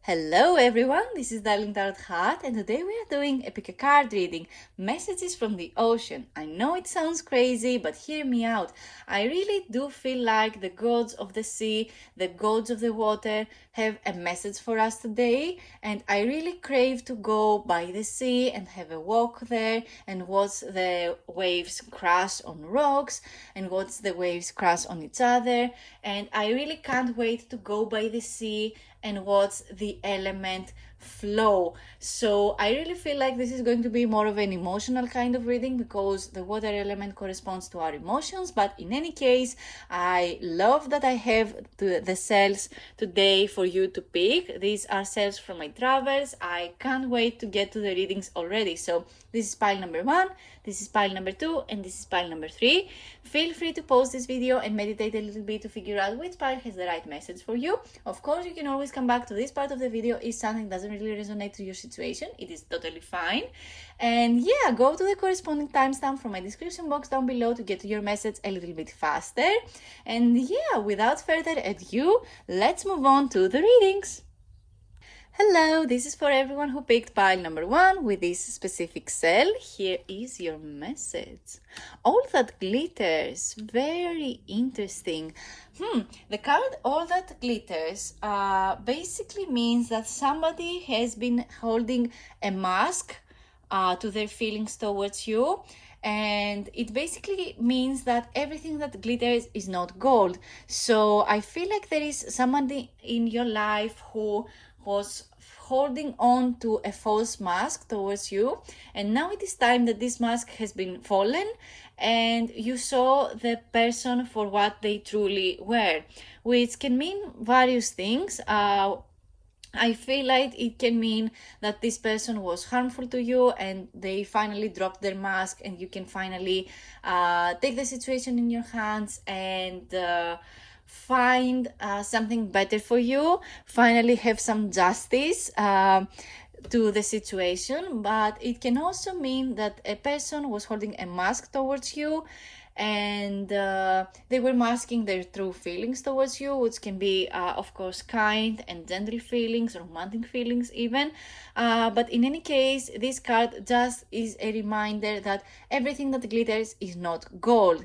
Hello everyone, this is Darling Tarot Heart, and today we are doing a pick a card reading, messages from the ocean. I know it sounds crazy, but hear me out. I really do feel like the gods of the sea, the gods of the water have a message for us today, and I really crave to go by the sea and have a walk there and watch the waves crash on rocks and watch the waves crash on each other, and I really can't wait to go by the sea and watch the element flow. So I really feel like this is going to be more of an emotional kind of reading because the water element corresponds to our emotions. But in any case, I love that I have the cells today for you to pick. These are cells from my travels. I can't wait to get to the readings already. So this is pile number 1, this is pile number 2, and this is pile number 3. Feel free to pause this video and meditate a little bit to figure out which pile has the right message for you. Of course, you can always come back to this part of the video if something doesn't really resonate to your situation. It is totally fine. And yeah, go to the corresponding timestamp from my description box down below to get to your message a little bit faster. And yeah, without further ado, let's move on to the readings. Hello, this is for everyone who picked pile number 1 with this specific cell. Here is your message. All that glitters, very interesting. The card all that glitters basically means that somebody has been holding a mask to their feelings towards you. And it basically means that everything that glitters is not gold. So I feel like there is somebody in your life who was holding on to a false mask towards you, and now it is time that this mask has been fallen and you saw the person for what they truly were, which can mean various things. I feel like it can mean that this person was harmful to you and they finally dropped their mask and you can finally take the situation in your hands and find something better for you, finally have some justice to the situation. But it can also mean that a person was holding a mask towards you and they were masking their true feelings towards you, which can be of course kind and gentle feelings, romantic feelings even, but in any case this card just is a reminder that everything that glitters is not gold.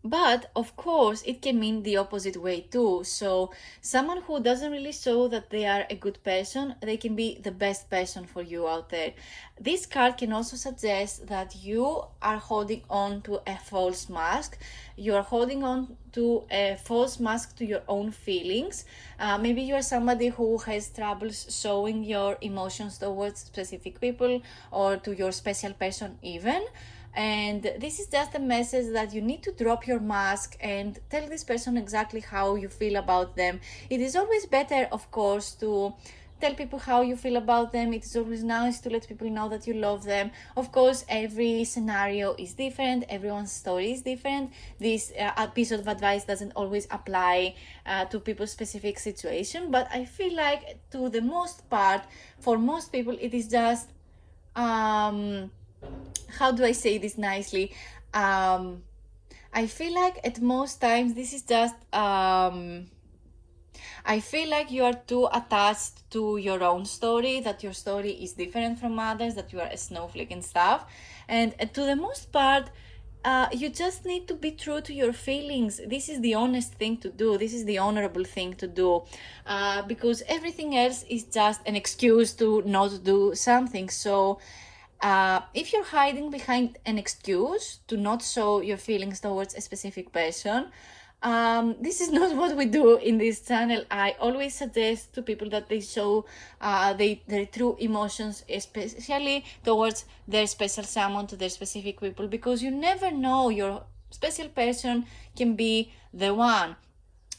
But of course it can mean the opposite way too. So someone who doesn't really show that they are a good person, they can be the best person for you out there. This card can also suggest that you are holding on to a false mask. You are holding on to a false mask to your own feelings. Maybe you are somebody who has troubles showing your emotions towards specific people or to your special person even. And this is just a message that you need to drop your mask and tell this person exactly how you feel about them. It is always better, of course, to tell people how you feel about them. It is always nice to let people know that you love them. Of course, every scenario is different. Everyone's story is different. This piece of advice doesn't always apply to people's specific situation. But I feel like to the most part, for most people, it is just... how do I say this nicely? I feel like at most times this is just I feel like you are too attached to your own story, that your story is different from others, that you are a snowflake and stuff. And to the most part, you just need to be true to your feelings. This is the honest thing to do. This is the honorable thing to do, because everything else is just an excuse to not do something. So if you're hiding behind an excuse to not show your feelings towards a specific person, this is not what we do in this channel. I always suggest to people that they show their true emotions, especially towards their special someone, to their specific people, because you never know, your special person can be the one.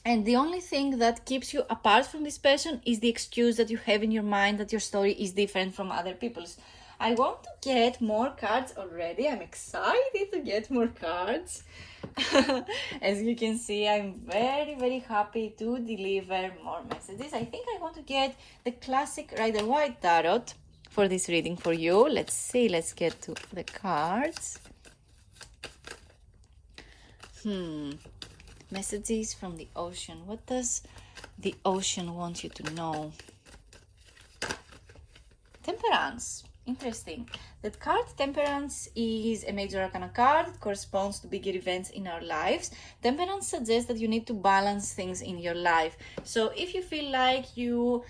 And the only thing that keeps you apart from this person is the excuse that you have in your mind that your story is different from other people's. I want to get more cards already. I'm excited to get more cards. As you can see, I'm very, very happy to deliver more messages. I think I want to get the classic Rider-Waite Tarot for this reading for you. Let's see. Let's get to the cards. Messages from the ocean. What does the ocean wants you to know? Temperance. Interesting. That card, Temperance, is a major arcana card. It corresponds to bigger events in our lives. Temperance suggests that you need to balance things in your life. So if you feel like you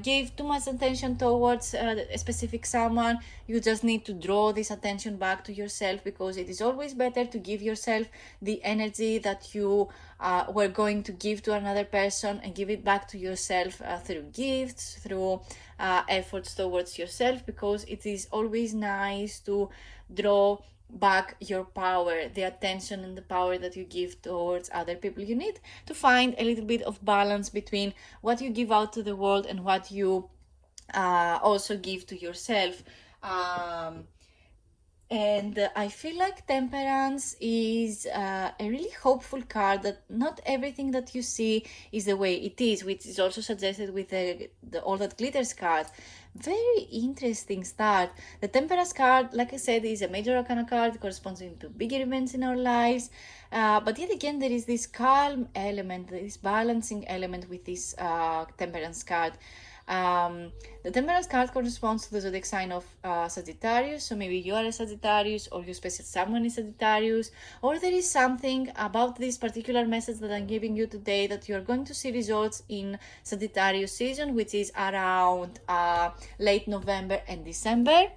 gave too much attention towards a specific someone, you just need to draw this attention back to yourself, because it is always better to give yourself the energy that you were going to give to another person, and give it back to yourself through gifts, through efforts towards yourself, because it is always nice to draw back your power, the attention and the power that you give towards other people. You need to find a little bit of balance between what you give out to the world and what you also give to yourself. And I feel like Temperance is a really hopeful card, that not everything that you see is the way it is, which is also suggested with the All That Glitters card. Very interesting start. The Temperance card, like I said, is a major arcana card corresponding to bigger events in our lives. But yet again, there is this calm element, this balancing element with this Temperance card. The Temperance card corresponds to the zodiac sign of Sagittarius, so maybe you are a Sagittarius, or you special someone is Sagittarius, or there is something about this particular message that I'm giving you today that you are going to see results in Sagittarius season, which is around late November and December.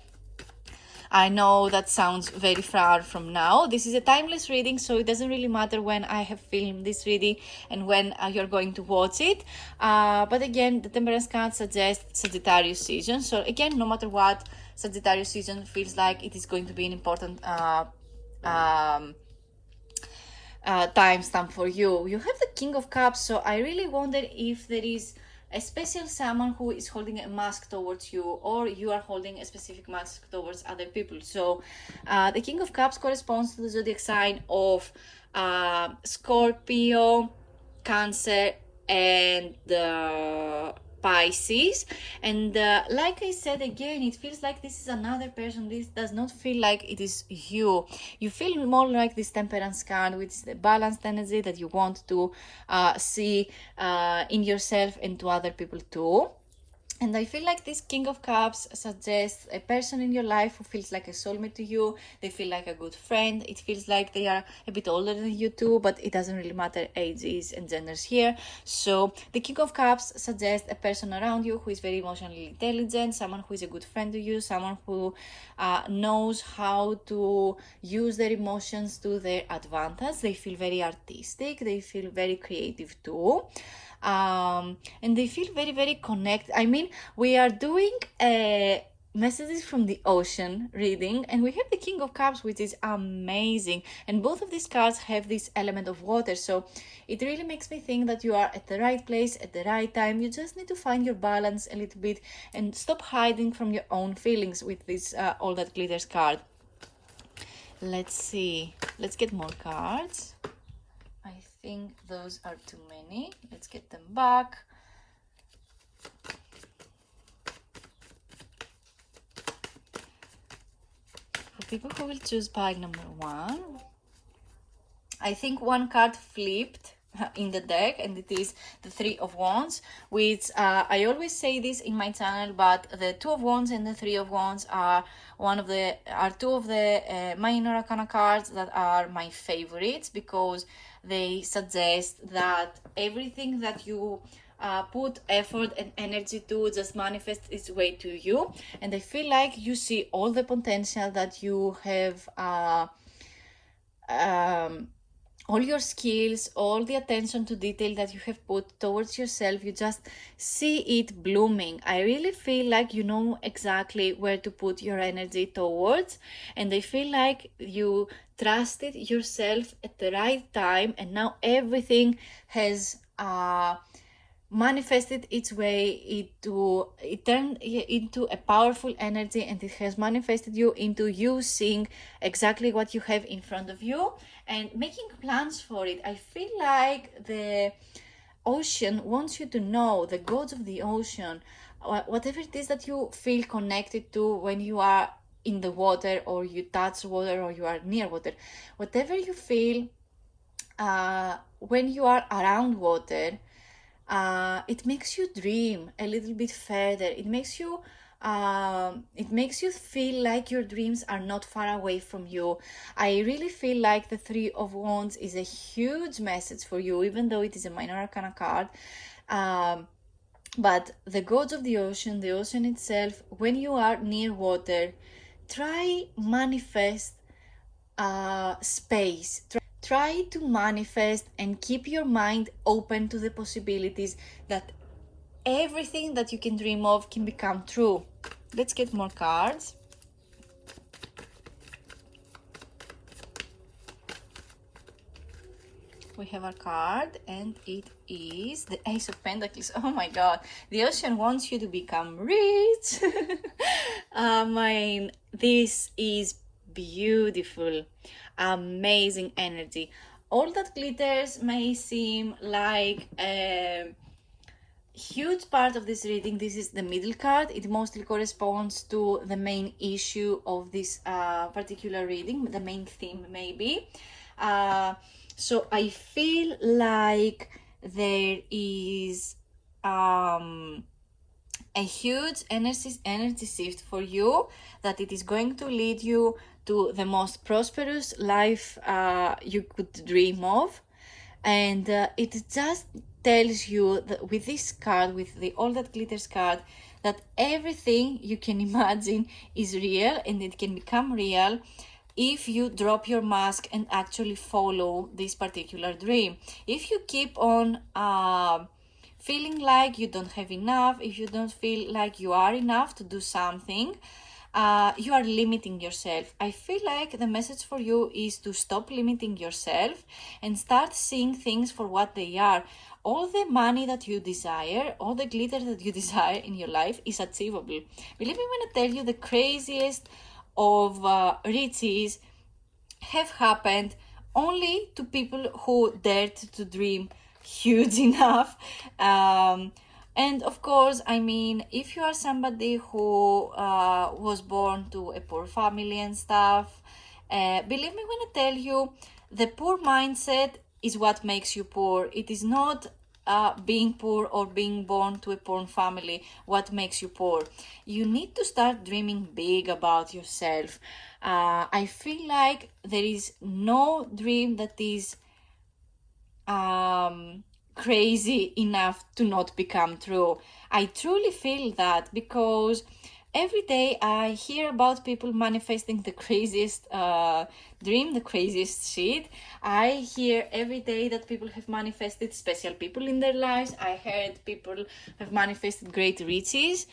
I know that sounds very far from now. This is a timeless reading, so it doesn't really matter when I have filmed this reading and when you're going to watch it. But again, the Temperance card suggests Sagittarius season. So again, no matter what, Sagittarius season feels like it is going to be an important timestamp for you. You have the King of Cups, so I really wonder if there is a special someone who is holding a mask towards you, or you are holding a specific mask towards other people. So the King of Cups corresponds to the zodiac sign of Scorpio, Cancer, and Pisces. And like I said again, it feels like this is another person. This does not feel like it is you. You feel more like this Temperance card, which is the balanced energy that you want to see in yourself and to other people too. And I feel like this King of Cups suggests a person in your life who feels like a soulmate to you. They feel like a good friend. It feels like they are a bit older than you too, but it doesn't really matter ages and genders here. So the King of Cups suggests a person around you who is very emotionally intelligent, someone who is a good friend to you, someone who knows how to use their emotions to their advantage. They feel very artistic. They feel very creative too. And they feel very, very connected. I mean, we are doing messages from the ocean reading, and we have the King of Cups, which is amazing. And both of these cards have this element of water. So it really makes me think that you are at the right place at the right time. You just need to find your balance a little bit and stop hiding from your own feelings with this All That Glitters card. Let's see. Let's get more cards. I think those are too many. Let's get them back. For people who will choose pile number 1, I think one card flipped in the deck, and it is the Three of Wands, which I always say this in my channel, but the Two of Wands and the Three of Wands are two of the minor arcana cards that are my favorites, because they suggest that everything that you put effort and energy to just manifests its way to you. And I feel like you see all the potential that you have, all your skills, all the attention to detail that you have put towards yourself. You just see it blooming. I really feel like you know exactly where to put your energy towards, and I feel like you trusted yourself at the right time, and now everything has manifested its way it turned into a powerful energy, and it has manifested you into you seeing exactly what you have in front of you and making plans for it. I feel like the ocean wants you to know, the gods of the ocean, whatever it is that you feel connected to when you are in the water, or you touch water, or you are near water, whatever you feel when you are around water, it makes you dream a little bit further. It makes you feel like your dreams are not far away from you. I really feel like the Three of Wands is a huge message for you, even though it is a minor arcana card. But the gods of the ocean itself, when you are near water, try manifest space. Try to manifest and keep your mind open to the possibilities that everything that you can dream of can become true. Let's get more cards. We have our card, and it is the Ace of Pentacles. Oh my god, the ocean wants you to become rich. I mean, this is beautiful, amazing energy. All that glitters may seem like a huge part of this reading. This is the middle card. It mostly corresponds to the main issue of this particular reading, the main theme maybe. So I feel like there is a huge energy shift for you, that it is going to lead you to the most prosperous life you could dream of. And it just tells you that with this card, with the All That Glitters card, that everything you can imagine is real, and it can become real if you drop your mask and actually follow this particular dream. If you keep on feeling like you don't have enough, if you don't feel like you are enough to do something, you are limiting yourself. I feel like the message for you is to stop limiting yourself and start seeing things for what they are. All the money that you desire, all the glitter that you desire in your life is achievable. Believe me when I tell you, the craziest of riches have happened only to people who dared to dream huge enough. And of course, I mean, if you are somebody who was born to a poor family and stuff, believe me when I tell you, the poor mindset is what makes you poor. It is not being poor or being born to a poor family what makes you poor. You need to start dreaming big about yourself. I feel like there is no dream that is crazy enough to not become true. I truly feel that, because every day I hear about people manifesting the craziest dream, the craziest shit. I hear every day that people have manifested special people in their lives. I heard people have manifested great riches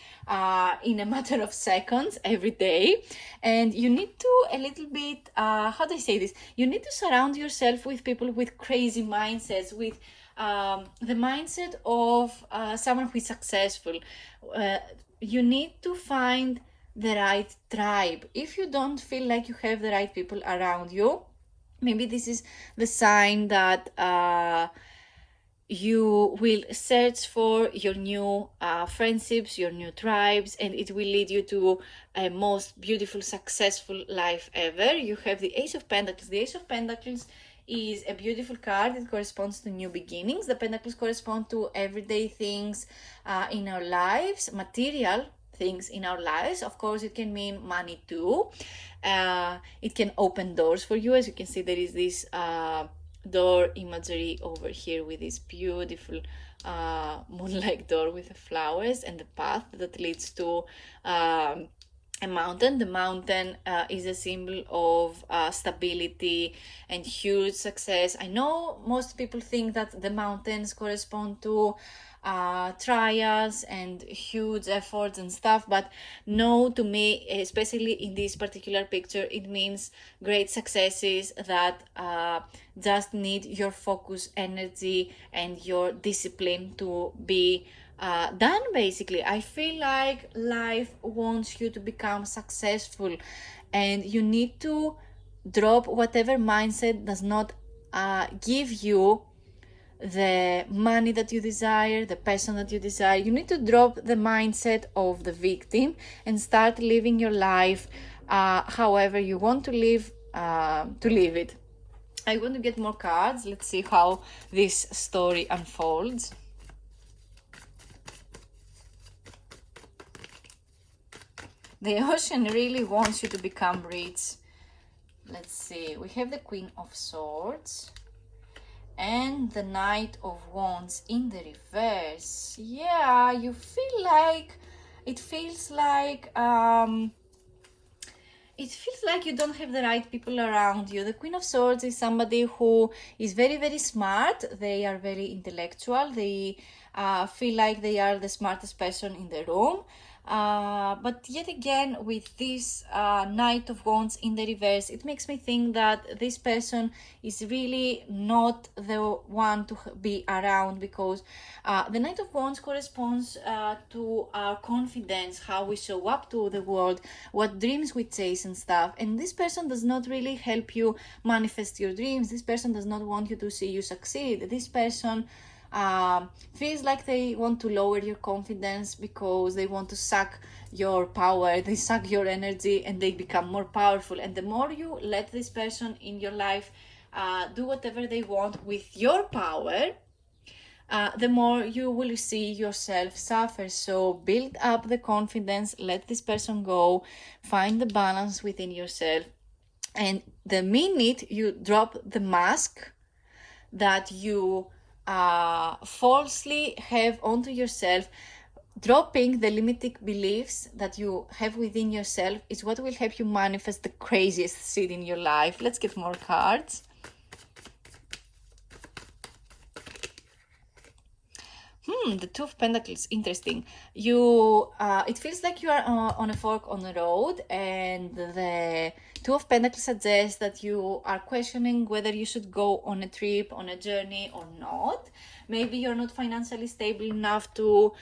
in a matter of seconds every day. And you need to a little bit, how do I say this? You need to surround yourself with people with crazy mindsets, with the mindset of someone who is successful. You need to find the right tribe. If you don't feel like you have the right people around you, maybe this is the sign that you will search for your new friendships, your new tribes, and it will lead you to a most beautiful, successful life ever. You have the Ace of Pentacles. The Ace of Pentacles is a beautiful card. It corresponds to new beginnings. The pentacles correspond to everyday things in our lives, material things in our lives. Of course, it can mean money too. It can open doors for you. As you can see, there is this door imagery over here with this beautiful moonlight door with the flowers and the path that leads to a mountain. The mountain is a symbol of stability and huge success. I know most people think that the mountains correspond to trials and huge efforts and stuff, but no, to me, especially in this particular picture, it means great successes that just need your focus, energy, and your discipline to be done. Basically, I feel like life wants you to become successful, and you need to drop whatever mindset does not give you the money that you desire, the person that you desire. You need to drop the mindset of the victim and start living your life however you want to live it. I want to get more cards. Let's see how this story unfolds. The ocean really wants you to become rich. Let's see, we have the Queen of Swords and the Knight of Wands in the reverse. Yeah, you feel like, it feels like you don't have the right people around you. The Queen of Swords is somebody who is very, very smart. They are very intellectual. They feel like they are the smartest person in the room. But yet again, with this Knight of Wands in the reverse, it makes me think that this person is really not the one to be around, because the Knight of Wands corresponds to our confidence, how we show up to the world, what dreams we chase and stuff. And this person does not really help you manifest your dreams. This person does not want you to see you succeed. This person feels like they want to lower your confidence because they want to suck your power, they suck your energy, and they become more powerful. And the more you let this person in your life do whatever they want with your power, the more you will see yourself suffer. So build up the confidence, let this person go, find the balance within yourself. And the minute you drop the mask that you falsely have onto yourself, dropping the limiting beliefs that you have within yourself is what will help you manifest the craziest seed in your life. Let's get more cards. The Two of Pentacles, interesting. It feels like you are on a fork on the road, and the Two of Pentacles suggests that you are questioning whether you should go on a trip, on a journey or not. Maybe you're not financially stable enough to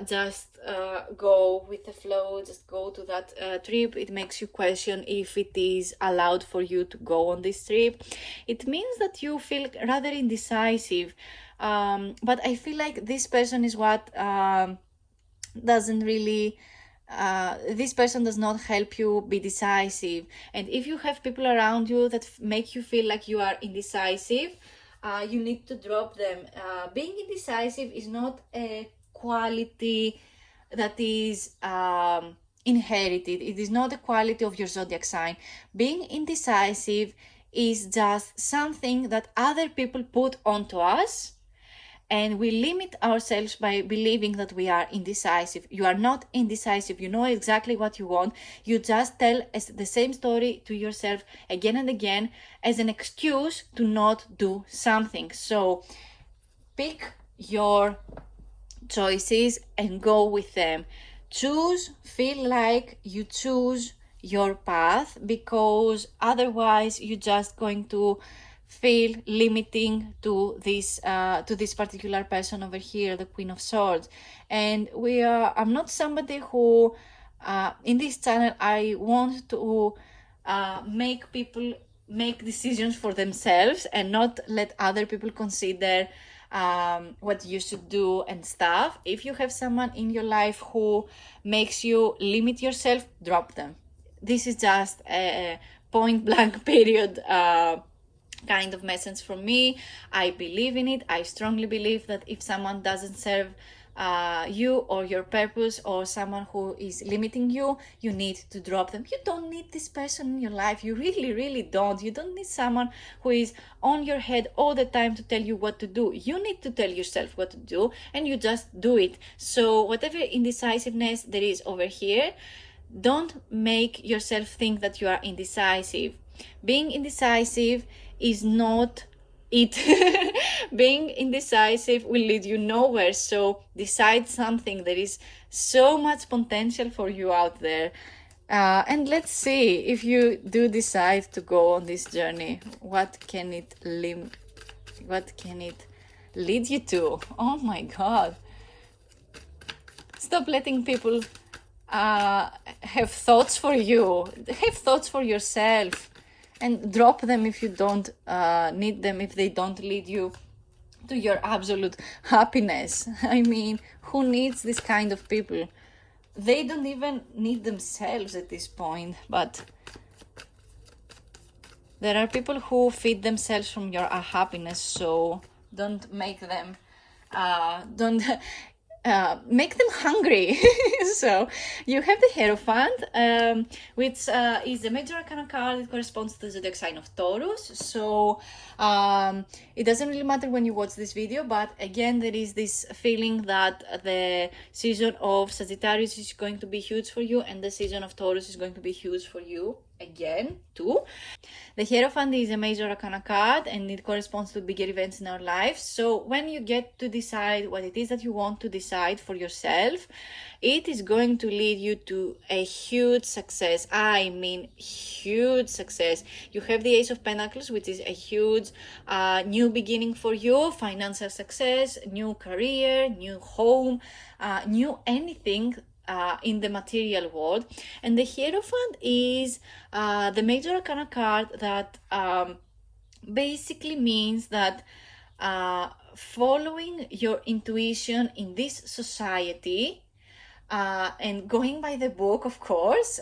just go with the flow, just go to that trip. It makes you question if it is allowed for you to go on this trip. It means that you feel rather indecisive. But I feel like this person is what doesn't really, this person does not help you be decisive. And if you have people around you that make you feel like you are indecisive, you need to drop them. Being indecisive is not a quality that is inherited. It is not a quality of your zodiac sign. Being indecisive is just something that other people put onto us, and we limit ourselves by believing that we are indecisive. You are not indecisive. You know exactly what you want. You just tell the same story to yourself again and again as an excuse to not do something. So pick your choices and go with them. Feel like you choose your path, because otherwise you're just going to feel limiting to this particular person over here, the Queen of Swords. And I'm not somebody who in this channel I want to make people make decisions for themselves and not let other people consider what you should do and stuff. If you have someone in your life who makes you limit yourself, drop them. This is just a point blank period kind of message from me. I believe in it. I strongly believe that if someone doesn't serve you or your purpose, or someone who is limiting you, you need to drop them. You don't need this person in your life. You really, really don't. You don't need someone who is on your head all the time to tell you what to do. You need to tell yourself what to do, and you just do it. So whatever indecisiveness there is over here, don't make yourself think that you are indecisive. Being indecisive is not it. Being indecisive will lead you nowhere. So decide something. There is so much potential for you out there. And let's see, if you do decide to go on this journey, what can it lead you to? Oh my God. Stop letting people have thoughts for you. Have thoughts for yourself, and drop them if you don't need them, if they don't lead you to your absolute happiness. I mean, who needs this kind of people? They don't even need themselves at this point. But there are people who feed themselves from your happiness, so don't make them make them hungry. So you have the Hierophant, which is the major arcana card. It corresponds to the zodiac sign of Taurus. So it doesn't really matter when you watch this video, but again, there is this feeling that the season of Sagittarius is going to be huge for you, and the season of Taurus is going to be huge for you again too. The Hierophant is a major arcana card, and it corresponds to bigger events in our lives. So when you get to decide what it is that you want to decide for yourself, it is going to lead you to a huge success. I mean huge success. You have the Ace of Pentacles, which is a huge new beginning for you, financial success, new career, new home, new anything in the material world. And the Hierophant is the major arcana card that basically means that following your intuition in this society, and going by the book, of course,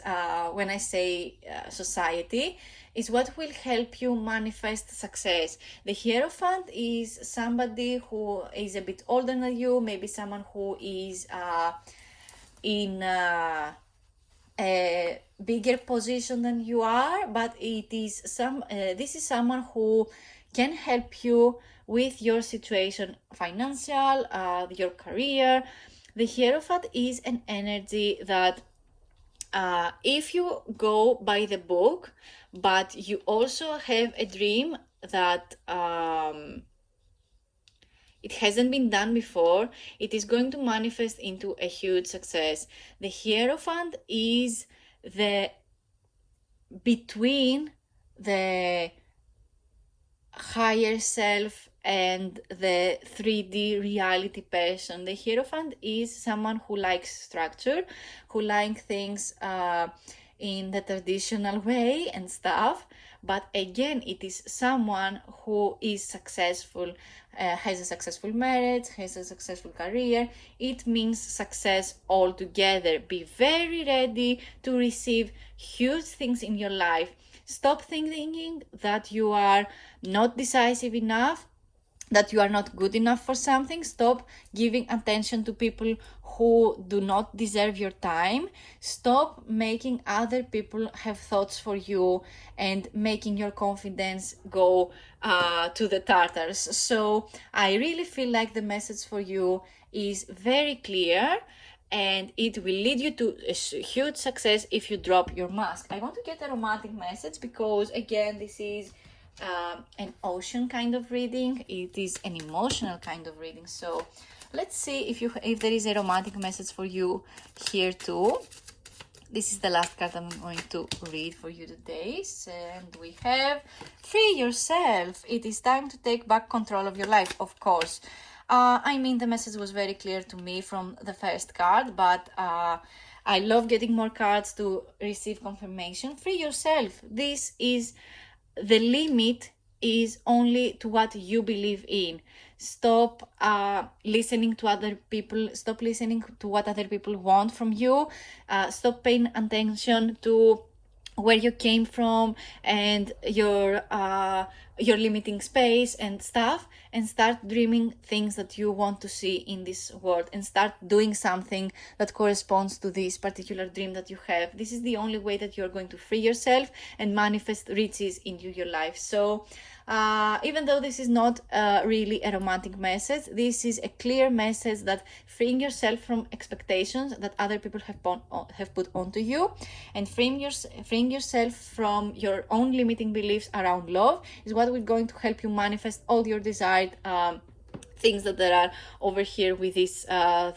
when I say society, is what will help you manifest success. The Hierophant is somebody who is a bit older than you, maybe someone who is in a bigger position than you are, but it is this is someone who can help you with your situation, financial, your career. The Hierophant is an energy that if you go by the book, but you also have a dream that it hasn't been done before, it is going to manifest into a huge success. The Hierophant is the between the higher self and the 3D reality person. The Hierophant is someone who likes structure, who likes things in the traditional way and stuff. But again, it is someone who is successful, has a successful marriage, has a successful career. It means success altogether. Be very ready to receive huge things in your life. Stop thinking that you are not decisive enough, that you are not good enough for something. Stop giving attention to people who do not deserve your time. Stop making other people have thoughts for you and making your confidence go to the tartars. So I really feel like the message for you is very clear, and it will lead you to a huge success if you drop your mask. I want to get a romantic message because, again, this is an ocean kind of reading. It is an emotional kind of reading. So let's see if there is a romantic message for you here too. This is the last card I'm going to read for you today. And we have Free Yourself. It is time to take back control of your life, of course. I mean, the message was very clear to me from the first card, but I love getting more cards to receive confirmation. Free yourself. This is the limit is only to what you believe in. Stop listening to other people. Stop listening to what other people want from you. Stop paying attention to where you came from and your limiting space and stuff, and start dreaming things that you want to see in this world, and start doing something that corresponds to this particular dream that you have. This is the only way that you're going to free yourself and manifest riches into your life. So even though this is not really a romantic message, this is a clear message that freeing yourself from expectations that other people have put onto you, and freeing yourself from your own limiting beliefs around love is what is going to help you manifest all your desired things that there are over here with these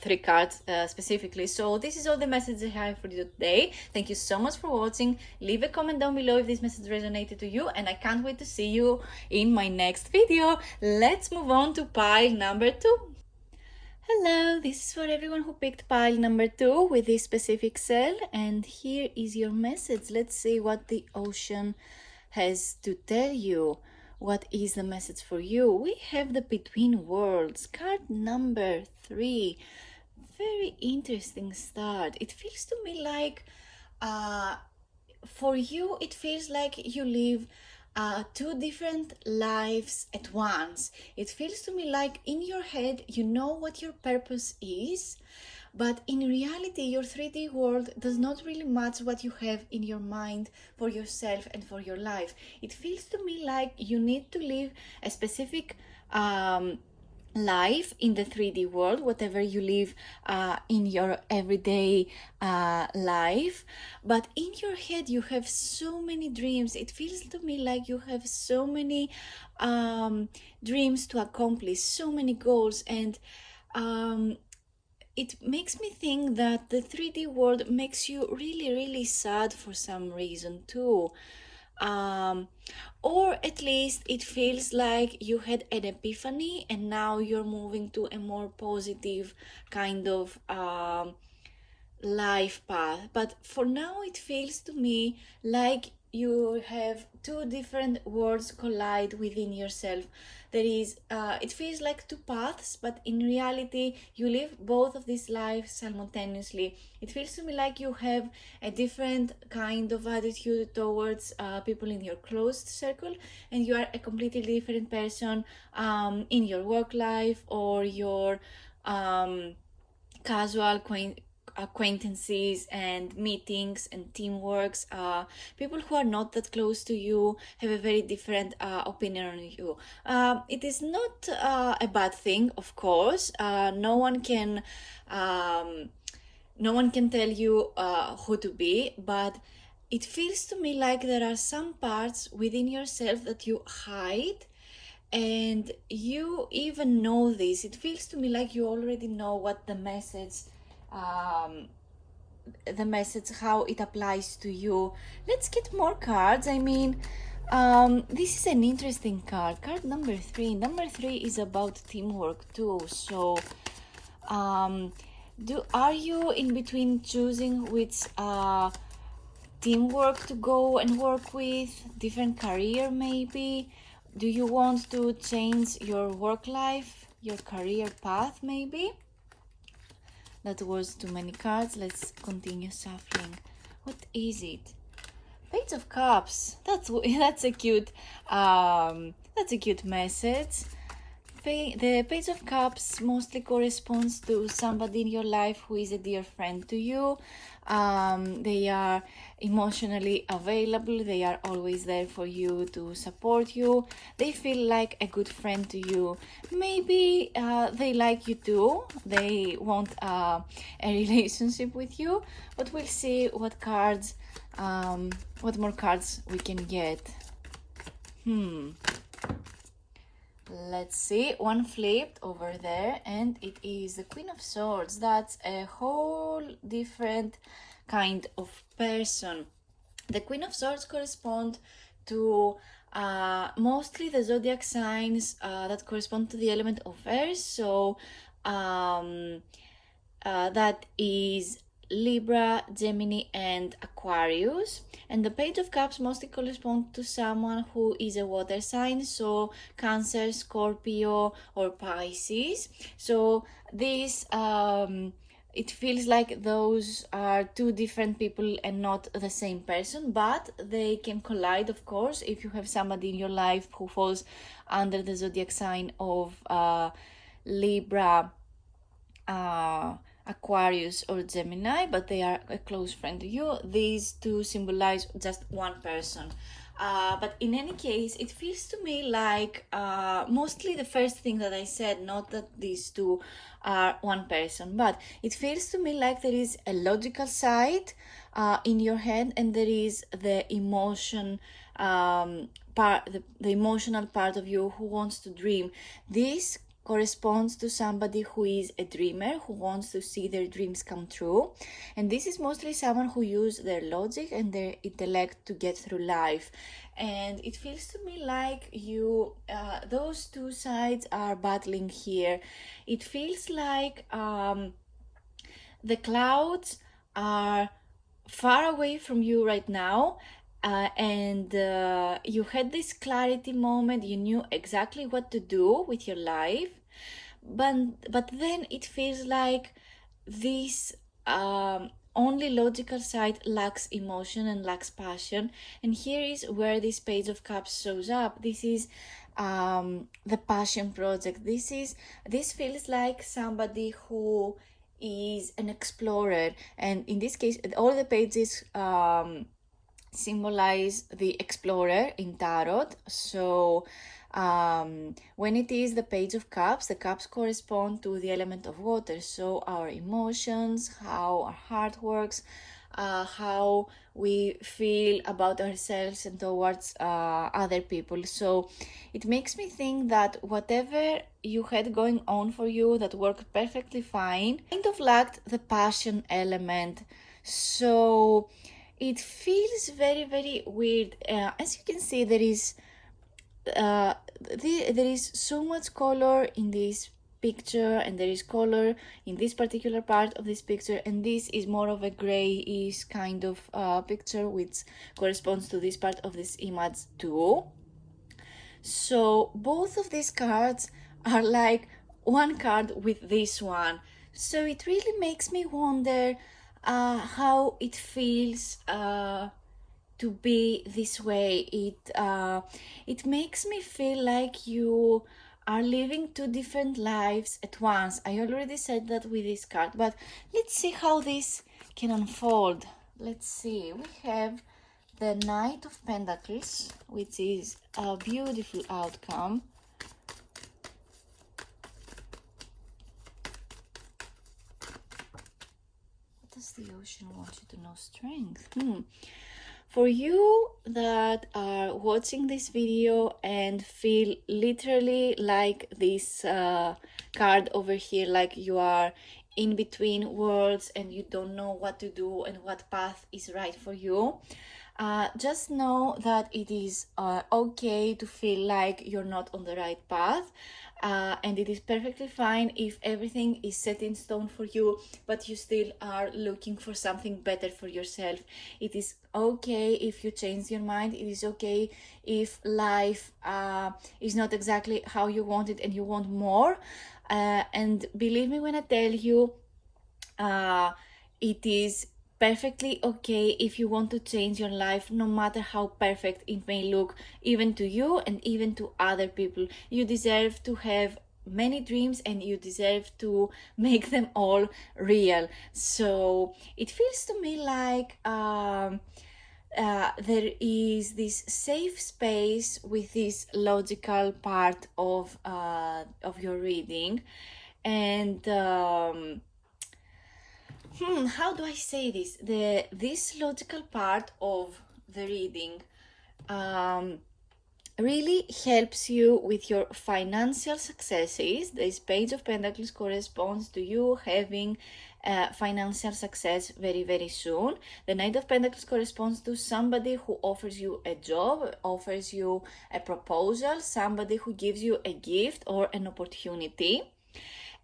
three cards specifically. So this is all the messages I have for you today. Thank you so much for watching. Leave a comment down below if this message resonated to you, and I can't wait to see you in my next video. Let's move on to pile number 2. Hello, this is for everyone who picked pile number 2 with this specific cell, and here is your message. Let's see what the ocean has to tell you. What is the message for you? We have the Between Worlds, card number 3. Very interesting start. It feels to me like for you, it feels like you live two different lives at once. It feels to me like in your head you know what your purpose is, but in reality your 3D world does not really match what you have in your mind for yourself and for your life. It feels to me like you need to live a specific life in the 3D world, whatever you live in your everyday life. But in your head, you have so many dreams. It feels to me like you have so many dreams to accomplish, so many goals, and it makes me think that the 3D world makes you really, really sad for some reason too. Um, or at least it feels like you had an epiphany and now you're moving to a more positive kind of life path. But for now, it feels to me like you have two different worlds collide within yourself. There is, it feels like two paths, but in reality, you live both of these lives simultaneously. It feels to me like you have a different kind of attitude towards people in your closed circle, and you are a completely different person in your work life or your casual acquaintances and meetings and teamworks. People who are not that close to you have a very different opinion on you. It is not a bad thing, of course. No one can tell you who to be, but it feels to me like there are some parts within yourself that you hide, and you even know this. It feels to me like you already know what um, the message, how it applies to you. Let's get more cards. I mean, this is an interesting card. Card number 3. Number 3 is about teamwork too. So, are you in between choosing which teamwork to go and work with, different career maybe? Do you want to change your work life, your career path maybe? That was too many cards. Let's continue shuffling. What is it? Page of Cups. That's a cute message. The Page of Cups mostly corresponds to somebody in your life who is a dear friend to you. They are emotionally available. They are always there for you to support you. They feel like a good friend to you. Maybe they like you too. They want a relationship with you. But we'll see what more cards we can get. Let's see, one flipped over there, and it is the Queen of Swords. That's a whole different kind of person. The Queen of Swords correspond to mostly the zodiac signs that correspond to the element of earth. So that is Libra, Gemini, and Aquarius. And the Page of Cups mostly correspond to someone who is a water sign, so Cancer, Scorpio, or Pisces. So this it feels like those are two different people and not the same person, but they can collide, of course, if you have somebody in your life who falls under the zodiac sign of Libra, Aquarius, or Gemini, but they are a close friend to you. These two symbolize just one person. But in any case, it feels to me like mostly the first thing that I said, not that these two are one person, but it feels to me like there is a logical side in your head, and there is the emotion part, the emotional part of you who wants to dream. This corresponds to somebody who is a dreamer, who wants to see their dreams come true. And this is mostly someone who uses their logic and their intellect to get through life. And it feels to me like those two sides are battling here. It feels like the clouds are far away from you right now, and you had this clarity moment. You knew exactly what to do with your life, but then it feels like this only logical side lacks emotion and lacks passion. And here is where this Page of Cups shows up. This is the passion project. This feels like somebody who is an explorer, and in this case all the pages symbolize the explorer in tarot. So when it is the Page of Cups, the cups correspond to the element of water, so our emotions, how our heart works, how we feel about ourselves and towards other people. So it makes me think that whatever you had going on for you that worked perfectly fine kind of lacked the passion element. So it feels very, very weird. As you can see, there is so much color in this picture, and there is color in this particular part of this picture, and this is more of a grayish kind of picture, which corresponds to this part of this image too. So both of these cards are like one card with this one. So it really makes me wonder how it feels to be this way. It makes me feel like you are living two different lives at once. I already said that with this card, but let's see how this can unfold. Let's see. We have the Knight of Pentacles, which is a beautiful outcome. What does the ocean want you to know? Strength. For you that are watching this video and feel literally like this card over here, like you are in between worlds and you don't know what to do and what path is right for you, just know that it is okay to feel like you're not on the right path. And it is perfectly fine if everything is set in stone for you, but you still are looking for something better for yourself. It is okay if you change your mind. It is okay if life is not exactly how you want it and you want more. And believe me when I tell you, it is perfectly okay if you want to change your life, no matter how perfect it may look, even to you and even to other people. You deserve to have many dreams and you deserve to make them all real. So it feels to me like there is this safe space with this logical part of your reading. And how do I say this? This logical part of the reading really helps you with your financial successes. This Page of Pentacles corresponds to you having financial success very, very soon. The Knight of Pentacles corresponds to somebody who offers you a job, offers you a proposal, somebody who gives you a gift or an opportunity.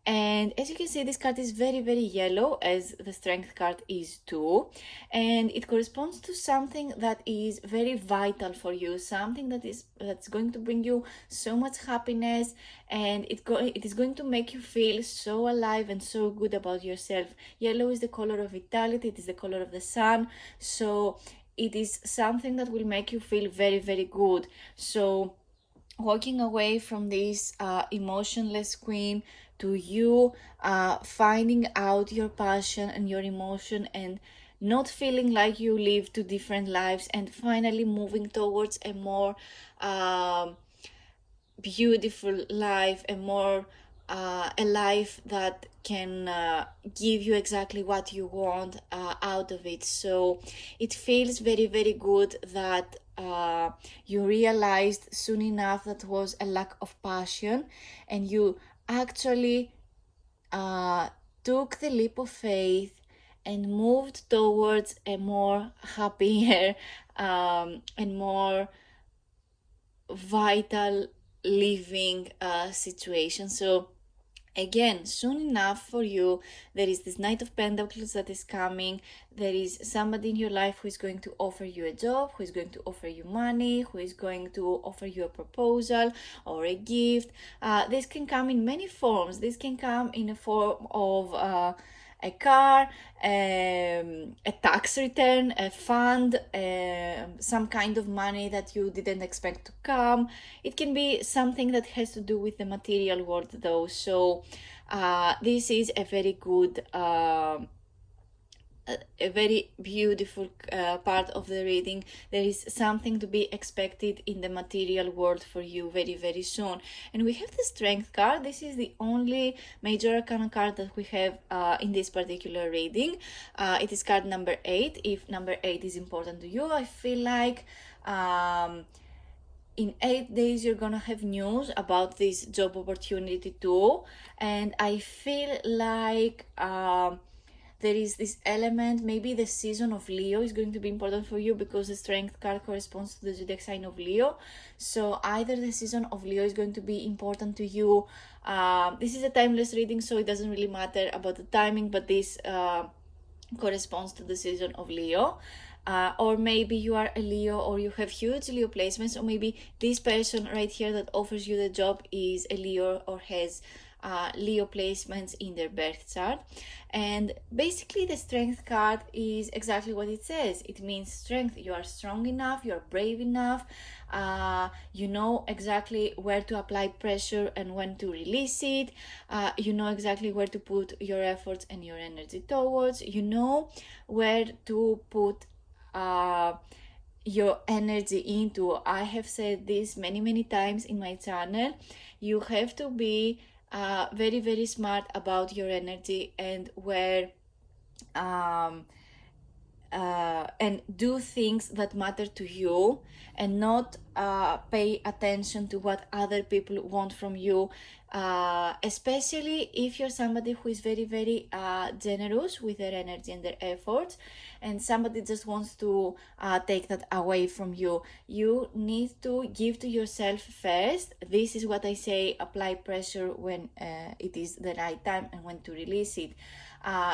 And as you can see, this card is very, very yellow, as the Strength card is too. And it corresponds to something that is very vital for you, something that's going to bring you so much happiness, and it is going to make you feel so alive and so good about yourself. Yellow is the color of vitality, it is the color of the sun. So it is something that will make you feel very, very good. So walking away from this emotionless queen to you finding out your passion and your emotion and not feeling like you live two different lives, and finally moving towards a more beautiful life, a life that can give you exactly what you want out of it. So it feels very, very good that you realized soon enough that was a lack of passion, and you actually took the leap of faith and moved towards a more happier and more vital living situation. So again, soon enough for you, there is this Knight of Pentacles that is coming. There is somebody in your life who is going to offer you a job, who is going to offer you money, who is going to offer you a proposal or a gift. This can come in many forms. This can come in a form of a car, a tax return, a fund, some kind of money that you didn't expect to come. It can be something that has to do with the material world though. So this is a very good a very beautiful part of the reading. There is something to be expected in the material world for you very, very soon. And we have the Strength card. This is the only major arcana card that we have in this particular reading. It is card number 8. If number 8 is important to you, I feel like in 8 days you're gonna have news about this job opportunity too. And I feel like there is this element, maybe the season of Leo is going to be important for you, because the Strength card corresponds to the zodiac sign of Leo. So either the season of Leo is going to be important to you. This is a timeless reading, so it doesn't really matter about the timing, but this corresponds to the season of Leo. Or maybe you are a Leo, or you have huge Leo placements, or maybe this person right here that offers you the job is a Leo or has Leo placements in their birth chart. And basically the Strength card is exactly what it says. It means strength. You are strong enough, you are brave enough, you know exactly where to apply pressure and when to release it, you know exactly where to put your efforts and your energy towards, you know where to put your energy into. I have said this many times in my channel. You have to be very, very smart about your energy and where and do things that matter to you, and not pay attention to what other people want from you, especially if you're somebody who is very, very generous with their energy and their efforts, and somebody just wants to take that away from you. You need to give to yourself first. This is what I say: apply pressure when it is the right time and when to release it.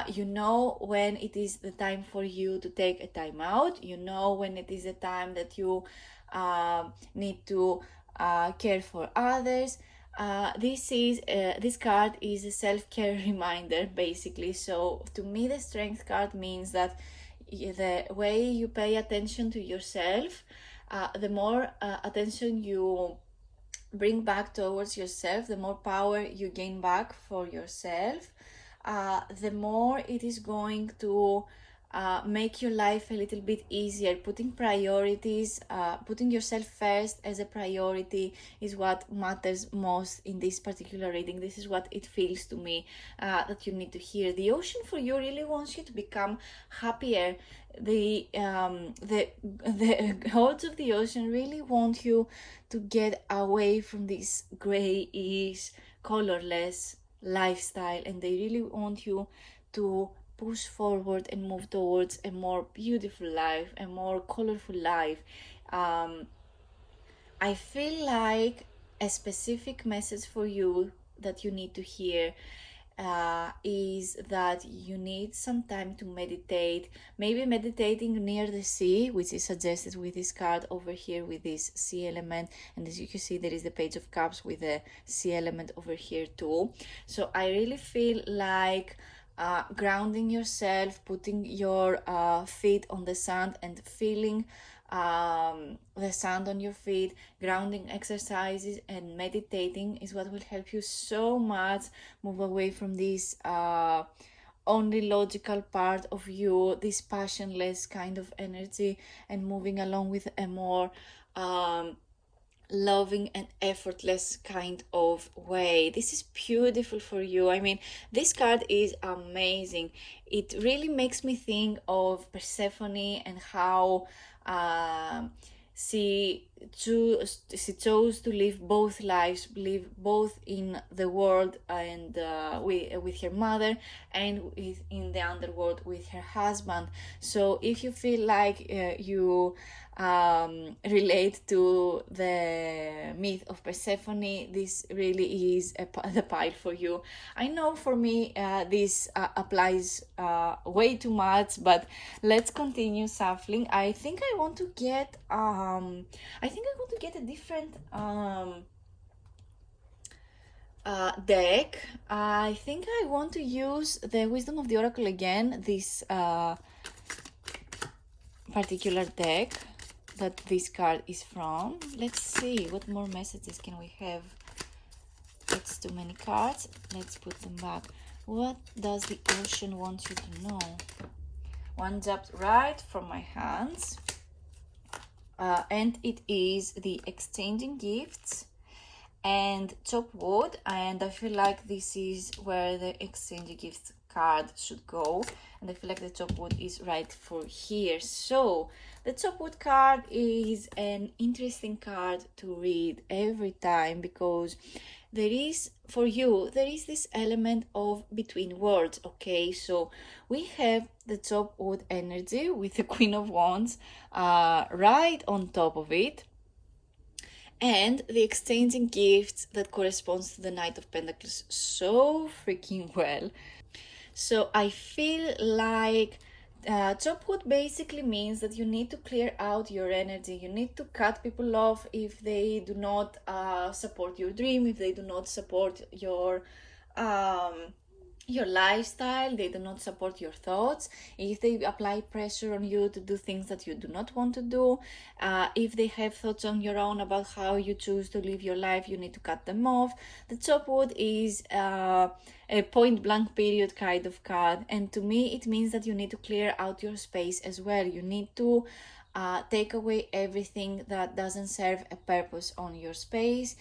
You know when it is the time for you to take a time out. You know when it is the time that you need to care for others. This card is a self-care reminder, basically. So to me, the Strength card means that the way you pay attention to yourself, the more attention you bring back towards yourself, the more power you gain back for yourself, the more it is going to make your life a little bit easier. Putting priorities, putting yourself first as a priority is what matters most in this particular reading. This is what it feels to me that you need to hear. The ocean for you really wants you to become happier. The gods of the ocean really want you to get away from this grayish, colorless lifestyle, and they really want you to push forward and move towards a more beautiful life, a more colorful life. I feel like a specific message for you that you need to hear is that you need some time to meditate, maybe meditating near the sea, which is suggested with this card over here with this sea element. And as you can see, there is the Page of Cups with the sea element over here too. So I really feel like grounding yourself, putting your feet on the sand and feeling the sand on your feet, grounding exercises and meditating is what will help you so much move away from this only logical part of you, this passionless kind of energy, and moving along with a more loving and effortless kind of way. This is beautiful for you. I mean, this card is amazing. It really makes me think of Persephone and how she chose to live both lives, live both in the world and with her mother, and in the underworld with her husband. So if you feel like you relate to the myth of Persephone, this really is the pile for you. I know for me this applies way too much, but let's continue shuffling. I think I want to get a different deck. I think I want to use the Wisdom of the Oracle again, this particular deck that this card is from. Let's see, what more messages can we have? That's too many cards. Let's put them back. What does the ocean want you to know? One jumped right from my hands. And it is the exchanging gifts and chop wood, and I feel like this is where the exchange gifts card should go, and I feel like the chop wood is right for here. So the chop wood card is an interesting card to read every time, because there is, for you, there is this element of between worlds. Okay, so we have the chop wood energy with the Queen of Wands right on top of it, and the exchanging gifts that corresponds to the Knight of Pentacles so freaking well. So I feel like chop wood basically means that you need to clear out your energy. You need to cut people off if they do not support your dream, if they do not support your lifestyle, they do not support your thoughts, if they apply pressure on you to do things that you do not want to do, if they have thoughts on your own about how you choose to live your life, you need to cut them off. The chop wood is a point blank period kind of card, and to me it means that you need to clear out your space as well. You need to take away everything that doesn't serve a purpose on your space,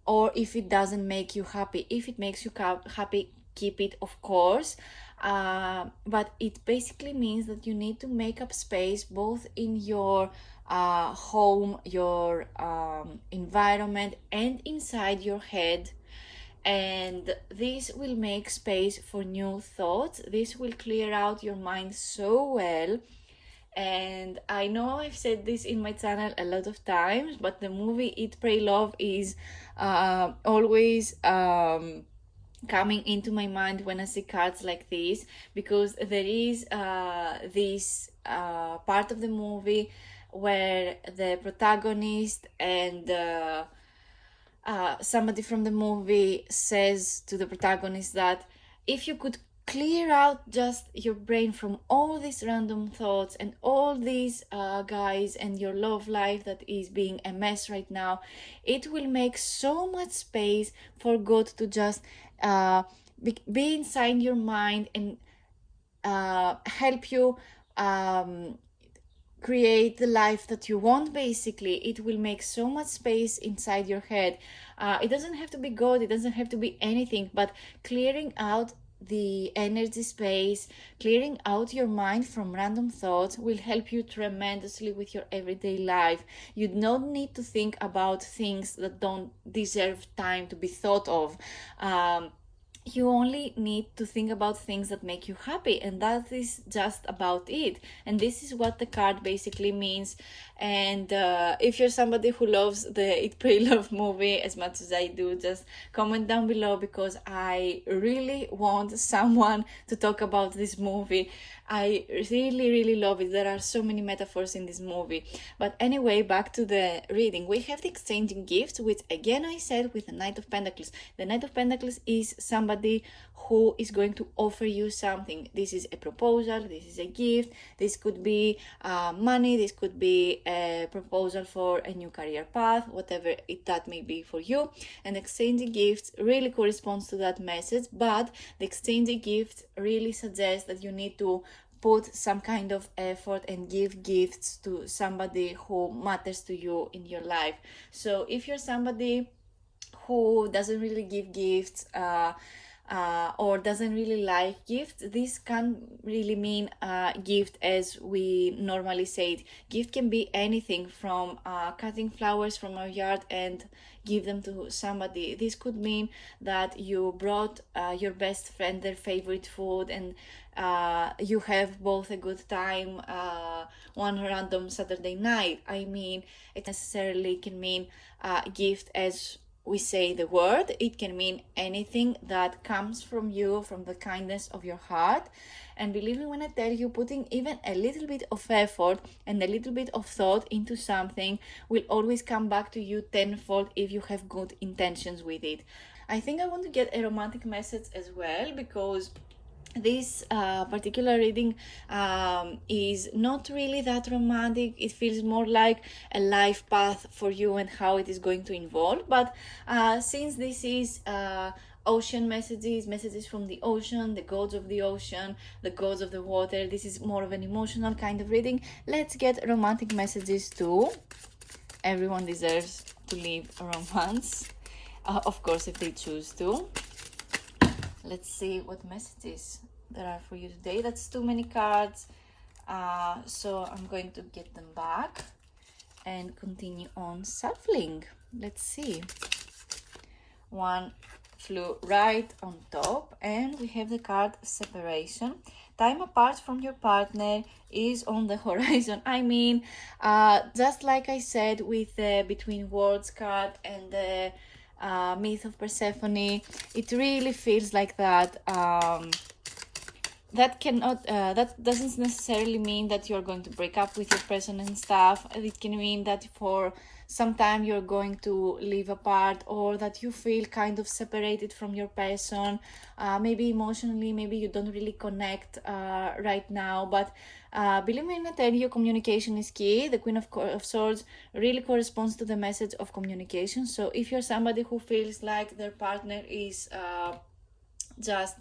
or if it doesn't make you happy. If it makes you happy, keep it, of course, but it basically means that you need to make up space both in your home, your environment, and inside your head, and this will make space for new thoughts. This will clear out your mind so well. And I know I've said this in my channel a lot of times, but the movie Eat, Pray, Love is always coming into my mind when I see cards like this, because there is this part of the movie where the protagonist and somebody from the movie says to the protagonist that if you could clear out just your brain from all these random thoughts and all these guys and your love life that is being a mess right now, it will make so much space for God to just be inside your mind and help you create the life that you want. Basically, it will make so much space inside your head. It doesn't have to be God, it doesn't have to be anything, but clearing out the energy space, clearing out your mind from random thoughts will help you tremendously with your everyday life. You don't need to think about things that don't deserve time to be thought of. You only need to think about things that make you happy, and that is just about it. And this is what the card basically means. And if you're somebody who loves the Eat, Pray, Love movie as much as I do, just comment down below, because I really want someone to talk about this movie. I really love it. There are so many metaphors in this movie. But anyway, back to the reading. We have the exchanging gifts, which again I said with the Knight of Pentacles. The Knight of Pentacles is somebody who is going to offer you something. This is a proposal, this is a gift, this could be money, this could be a proposal for a new career path, whatever that may be for you. And exchanging gifts really corresponds to that message, but the exchanging gifts really suggests that you need to put some kind of effort and give gifts to somebody who matters to you in your life. So if you're somebody who doesn't really give gifts, or doesn't really like gifts, this can really mean gift as we normally say it. Gift can be anything from cutting flowers from our yard and give them to somebody. This could mean that you brought your best friend their favorite food, and you have both a good time one random Saturday night. I mean, it necessarily can mean gift as we say the word. It can mean anything that comes from you, from the kindness of your heart. And believe me when I tell you, putting even a little bit of effort and a little bit of thought into something will always come back to you tenfold if you have good intentions with it. I think I want to get a romantic message as well, because this particular reading is not really that romantic. It feels more like a life path for you and how it is going to involve. But since this is ocean messages from the ocean, the gods of the ocean, the gods of the water, this is more of an emotional kind of reading. Let's get romantic messages too. Everyone deserves to live a romance, of course, if they choose to. Let's see what messages there are for you today. That's too many cards, so I'm going to get them back and continue on shuffling. Let's see. One flew right on top, and we have the card separation. Time apart from your partner is on the horizon. I mean, just like I said with the Between Worlds card and the myth of Persephone, it really feels like that. That doesn't necessarily mean that you're going to break up with your person and stuff. It can mean that for some time you're going to live apart, or that you feel kind of separated from your person, maybe emotionally, maybe you don't really connect right now. But believe me when I tell you, communication is key. The Queen of Swords really corresponds to the message of communication. So if you're somebody who feels like their partner is just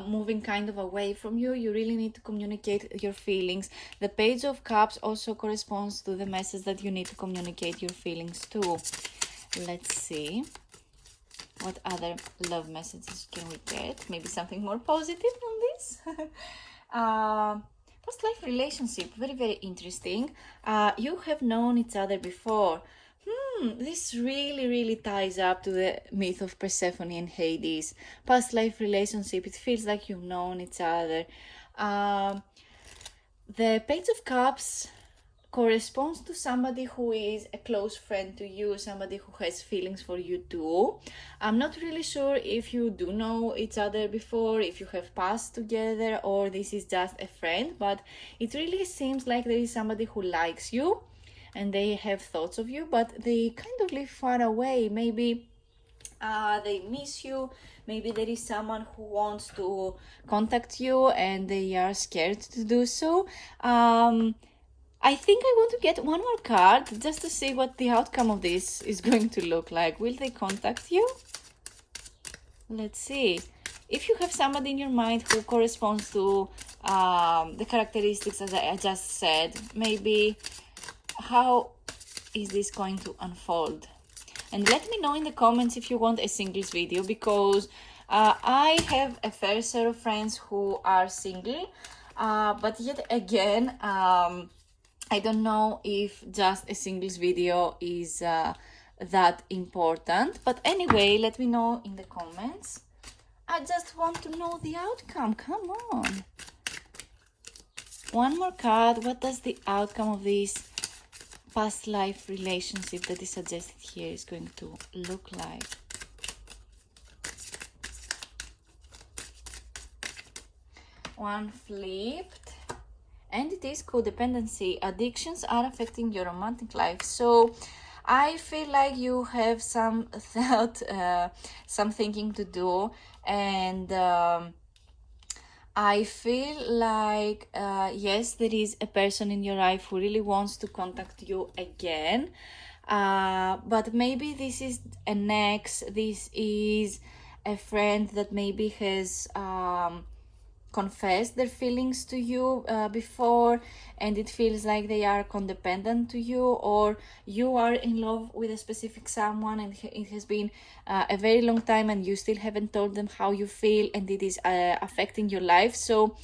moving kind of away from you, you really need to communicate your feelings. The Page of Cups also corresponds to the message that you need to communicate your feelings too. Let's see what other love messages can we get. Maybe something more positive than this. Past life relationship, very, very interesting. You have known each other before. This really ties up to the myth of Persephone and Hades. Past life relationship, it feels like you've known each other. The Page of Cups corresponds to somebody who is a close friend to you, somebody who has feelings for you too. I'm not really sure if you do know each other before, if you have passed together, or this is just a friend, but it really seems like there is somebody who likes you and they have thoughts of you, but they kind of live far away. Maybe they miss you. Maybe there is someone who wants to contact you and they are scared to do so. I think I want to get one more card just to see what the outcome of this is going to look like. Will they contact you? Let's see. If you have somebody in your mind who corresponds to the characteristics as I just said, maybe how is this going to unfold? And let me know in the comments if you want a singles video, because I have a fair share of friends who are single, but yet again, I don't know if just a singles video is that important. But anyway, let me know in the comments. I just want to know the outcome. Come on. One more card. What does the outcome of this past life relationship that is suggested here is going to look like? One flipped, and it is codependency. Addictions are affecting your romantic life. So I feel like you have some thought, some thinking to do, and I feel like, yes, there is a person in your life who really wants to contact you again, but maybe this is an ex, this is a friend that maybe has confessed their feelings to you before, and it feels like they are codependent to you, or you are in love with a specific someone and it has been a very long time and you still haven't told them how you feel, and it is affecting your life. So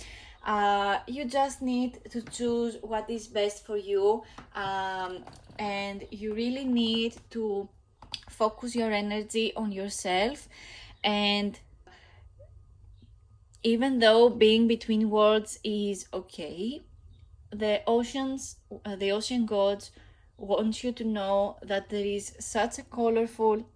you just need to choose what is best for you, and you really need to focus your energy on yourself. And even though being between worlds is okay, the ocean gods want you to know that there is such a colorful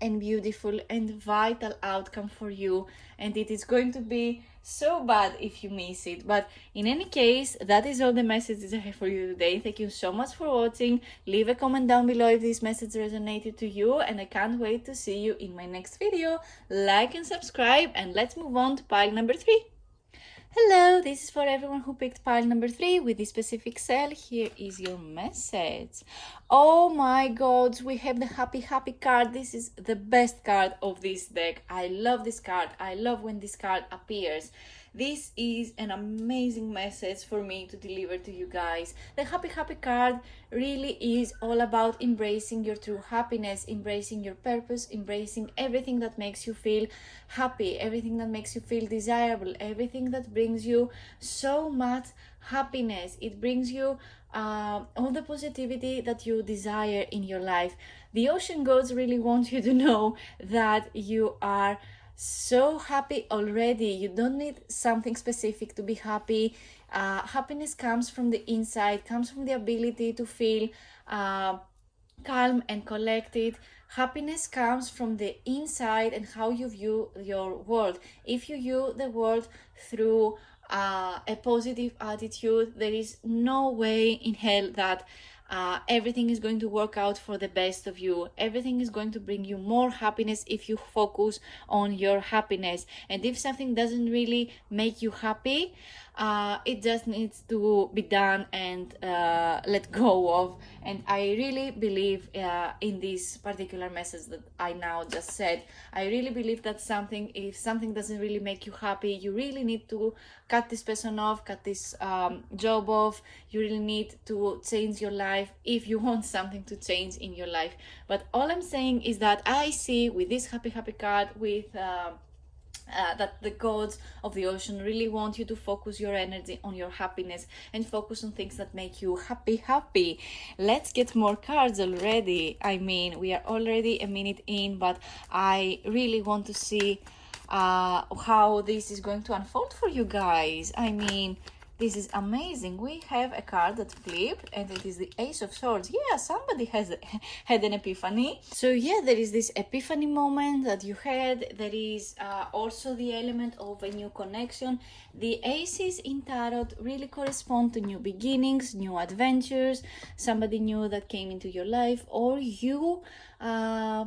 and beautiful and vital outcome for you, and it is going to be so bad if you miss it. But in any case, that is all the messages I have for you today. Thank you so much for watching. Leave a comment down below if this message resonated to you, and I can't wait to see you in my next video. Like and subscribe, and let's move on to pile number 3. Hello, this is for everyone who picked pile number 3 with this specific cell. Here is your message. Oh my god, we have the happy card. This is the best card of this deck. I love this card. I love when this card appears. This is an amazing message for me to deliver to you guys. The happy card really is all about embracing your true happiness, embracing your purpose, embracing everything that makes you feel happy, everything that makes you feel desirable, everything that brings you so much happiness. It brings you all the positivity that you desire in your life. The ocean gods really want you to know that you are so happy already. You don't need something specific to be happy. Happiness comes from the inside, comes from the ability to feel calm and collected. Happiness comes from the inside and how you view your world. If you view the world through a positive attitude, there is no way in hell that everything is going to work out for the best of you. Everything is going to bring you more happiness if you focus on your happiness. And if something doesn't really make you happy, it just needs to be done and let go of. And I really believe in this particular message that I now just said. I really believe that if something doesn't really make you happy, you really need to cut this person off, cut this job off. You really need to change your life if you want something to change in your life. But all I'm saying is that I see with this happy card with that the gods of the ocean really want you to focus your energy on your happiness and focus on things that make you happy. Let's get more cards already. I mean, we are already a minute in, but I really want to see how this is going to unfold for you guys. I mean, this is amazing. We have a card that flipped and it is the Ace of Swords. Yeah, somebody has had an epiphany. So yeah, there is this epiphany moment that you had. There is also the element of a new connection. The aces in tarot really correspond to new beginnings, new adventures, somebody new that came into your life, or you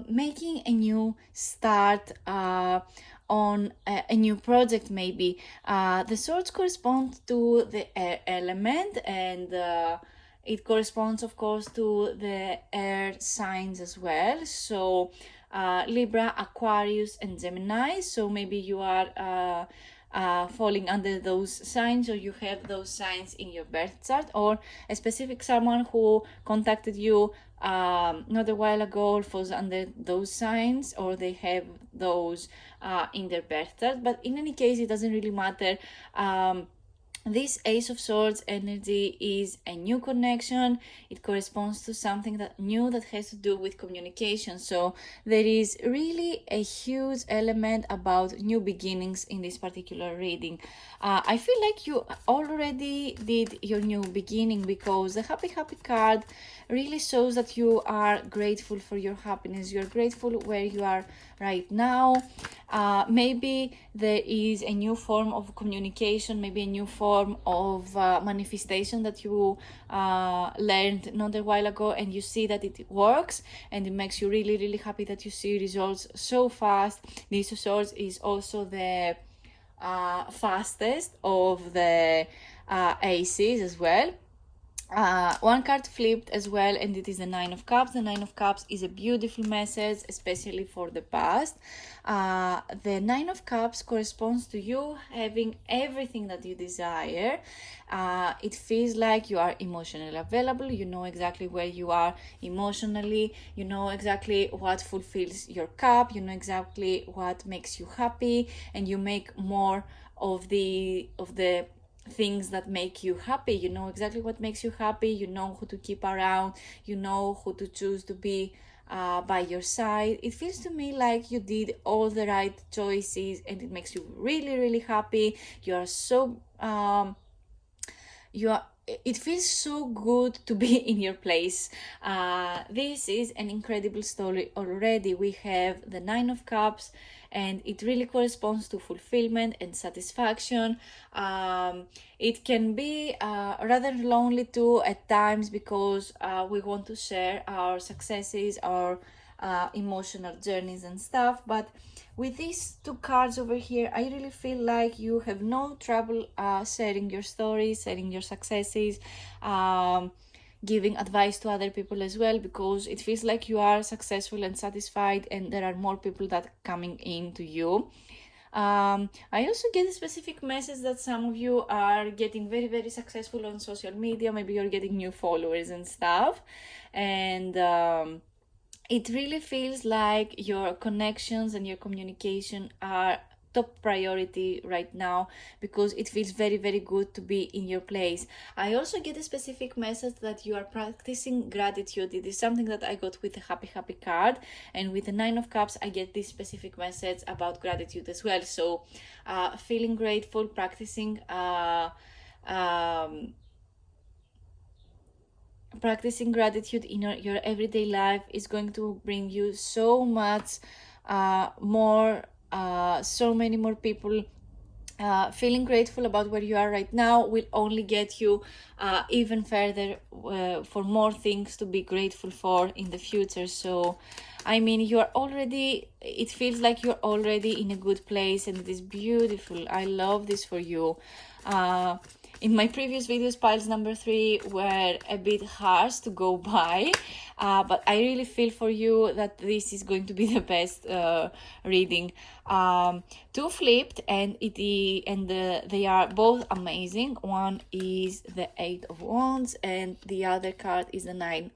making a new start on a new project maybe. The swords correspond to the air element, and it corresponds of course to the air signs as well. So Libra, Aquarius and Gemini. So maybe you are falling under those signs, or you have those signs in your birth chart, or a specific someone who contacted you not a while ago falls under those signs, or they have those in their birth chart. But in any case, it doesn't really matter. This Ace of Swords energy is a new connection. It corresponds to something that new that has to do with communication. So there is really a huge element about new beginnings in this particular reading. I feel like you already did your new beginning, because the happy card really shows that you are grateful for your happiness. You're grateful where you are right now. Maybe there is a new form of communication, maybe a new form of manifestation that you learned not a while ago, and you see that it works, and it makes you really happy that you see results so fast. The Ace of Swords is also the fastest of the aces as well. One card flipped as well, and it is the Nine of Cups. The Nine of Cups is a beautiful message, especially for the past. The Nine of Cups corresponds to you having everything that you desire. It feels like you are emotionally available. You know exactly where you are emotionally. You know exactly what fulfills your cup. You know exactly what makes you happy, and you make more of the things that make you happy. You know exactly what makes you happy. You know who to keep around. You know who to choose to be by your side. It feels to me like you did all the right choices, and it makes you really happy. You are so it feels so good to be in your place. This is an incredible story already. We have the Nine of Cups, and it really corresponds to fulfillment and satisfaction. It can be rather lonely too at times, because we want to share our successes, our emotional journeys and stuff. But with these two cards over here, I really feel like you have no trouble sharing your stories, sharing your successes, giving advice to other people as well, because it feels like you are successful and satisfied, and there are more people that are coming into you. I also get a specific message that some of you are getting very, very successful on social media. Maybe you're getting new followers and stuff. And it really feels like your connections and your communication are top priority right now, because it feels very, very good to be in your place. I also get a specific message that you are practicing gratitude. It is something that I got with the happy card, and with the Nine of Cups I get this specific message about gratitude as well. So feeling grateful, practicing practicing gratitude in your everyday life is going to bring you so much more, so many more people. Feeling grateful about where you are right now will only get you even further, for more things to be grateful for in the future. So I mean, it feels like you're already in a good place, and it is beautiful. I love this for you. In my previous videos, piles number 3 were a bit harsh to go by, but I really feel for you that this is going to be the best reading. 2 flipped, and they are both amazing. One is the 8 of Wands, and the other card is the Knight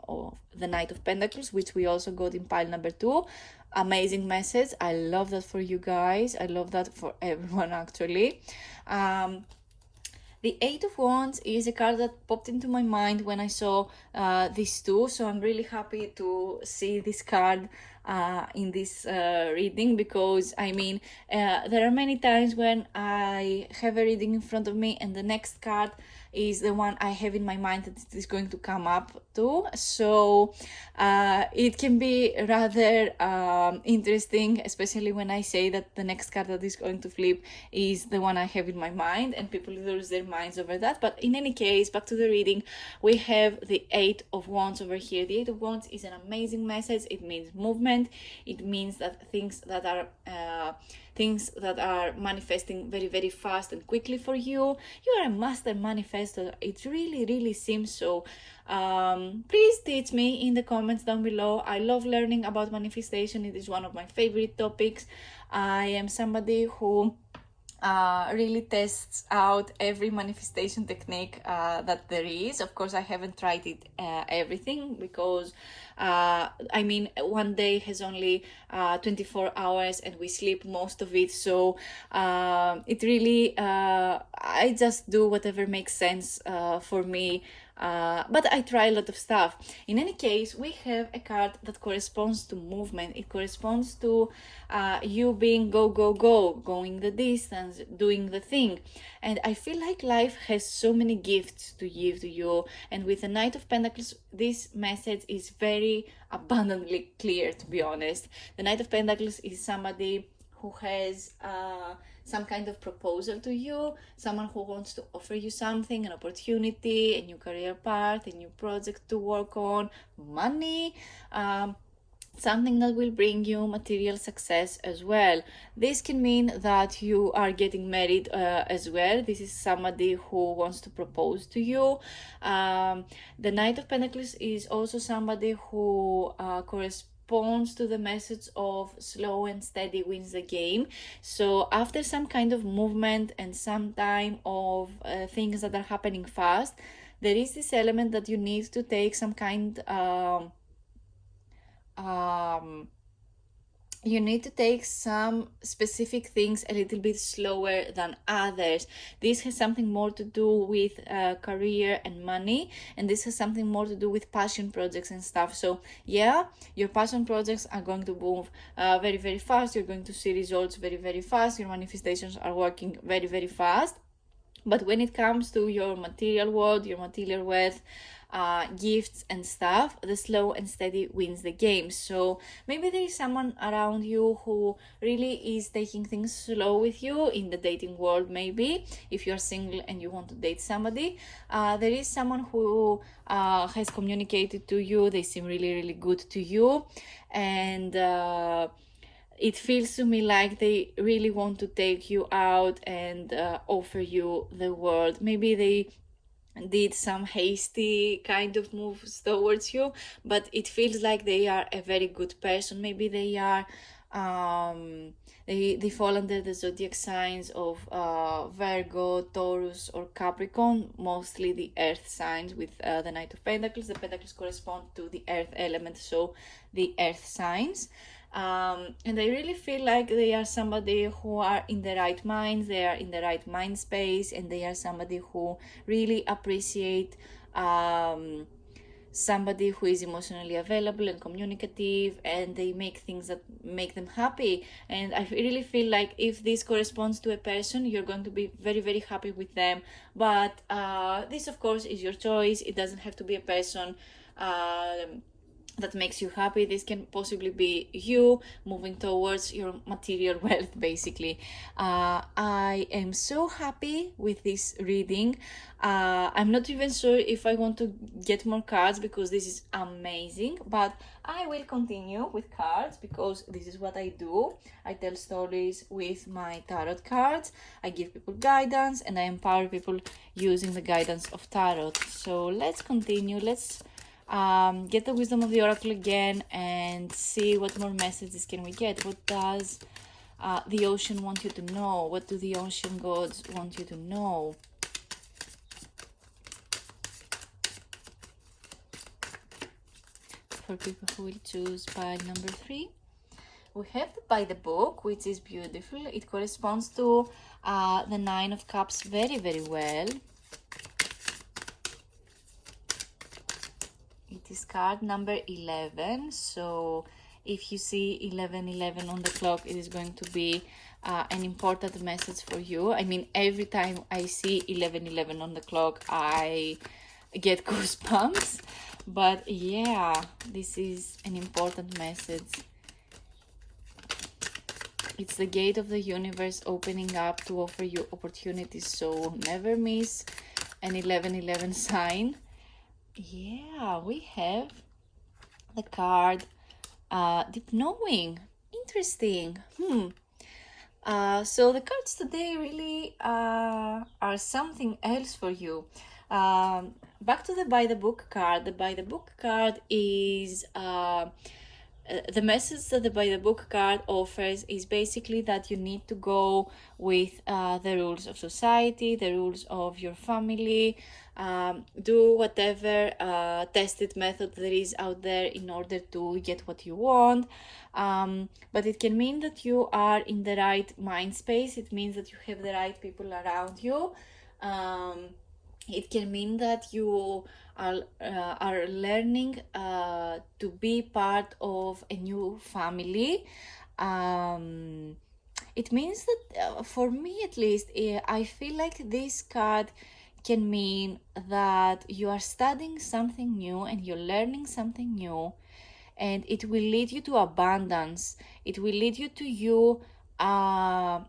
of Pentacles, which we also got in pile number 2. Amazing message. I love that for you guys. I love that for everyone, actually. The 8 of Wands is a card that popped into my mind when I saw these two, so I'm really happy to see this card in this reading, because I mean, there are many times when I have a reading in front of me and the next card is the one I have in my mind that it is going to come up to. So it can be rather interesting, especially when I say that the next card that is going to flip is the one I have in my mind, and people lose their minds over that. But in any case, back to the reading, we have the 8 of Wands over here. The 8 of Wands is an amazing message. It means movement. It means that things that are manifesting very, very fast and quickly for you. You are a master manifestor. It really seems so. Please teach me in the comments down below. I love learning about manifestation. It is one of my favorite topics. I am somebody who really tests out every manifestation technique that there is. Of course, I haven't tried it everything, because I mean, one day has only 24 hours and we sleep most of it. So it really, I just do whatever makes sense for me. But I try a lot of stuff. In any case, we have a card that corresponds to movement. It corresponds to you being go, going the distance, doing the thing. And I feel like life has so many gifts to give to you. And with the Knight of Pentacles, this message is very abundantly clear, to be honest. The Knight of Pentacles is somebody who has some kind of proposal to you, someone who wants to offer you something, an opportunity, a new career path, a new project to work on, money, something that will bring you material success as well. This can mean that you are getting married as well. This is somebody who wants to propose to you. The Knight of Pentacles is also somebody who corresponds to the message of slow and steady wins the game. So after some kind of movement and some time of things that are happening fast, there is this element that you need to take some kind you need to take some specific things a little bit slower than others. This has something more to do with career and money, and this has something more to do with passion projects and stuff. So yeah, your passion projects are going to move very, very fast. You're going to see results very, very fast. Your manifestations are working very, very fast. But when it comes to your material world, your material wealth, gifts and stuff, the slow and steady wins the game. So maybe there is someone around you who really is taking things slow with you in the dating world. Maybe if you're single and you want to date somebody, there is someone who has communicated to you, they seem really, really good to you, and it feels to me like they really want to take you out and offer you the world. Maybe they did some hasty kind of moves towards you, but it feels like they are a very good person. Maybe they are they fall under the zodiac signs of Virgo, Taurus, or Capricorn, mostly the earth signs with the Knight of Pentacles. The Pentacles correspond to the earth element, so the earth signs. And I really feel like they are somebody who are in the right mind, they are in the right mind space, and they are somebody who really appreciate somebody who is emotionally available and communicative, and they make things that make them happy. And I really feel like if this corresponds to a person, you're going to be very, very happy with them. But this, of course, is your choice. It doesn't have to be a person that makes you happy. This can possibly be you moving towards your material wealth, basically. I am so happy with this reading. I'm not even sure if I want to get more cards because this is amazing, but I will continue with cards because this is what I do. I tell stories with my tarot cards. I give people guidance and I empower people using the guidance of tarot. So let's continue. Let's get the wisdom of the oracle again and see what more messages can we get. What does the ocean want you to know? What do the ocean gods want you to know? For people who will choose pile number 3, we have the by the book, which is beautiful. It corresponds to the 9 of cups very, very well. It is card number 11, so if you see 1111 on the clock, it is going to be an important message for you. I mean, every time I see 1111 on the clock, I get goosebumps. But yeah, this is an important message. It's the gate of the universe opening up to offer you opportunities, so never miss an 1111 sign. Yeah, we have the card Deep Knowing. Interesting. So the cards today really are something else for you. Back to the by the book card. The by the book card is the message that the by the book card offers is basically that you need to go with the rules of society, the rules of your family, do whatever tested method there is out there in order to get what you want. But it can mean that you are in the right mind space. It means that you have the right people around you. It can mean that you are learning to be part of a new family. It means that for me at least, I feel like this card can mean that you are studying something new and you're learning something new, and it will lead you to abundance. It will lead you to you how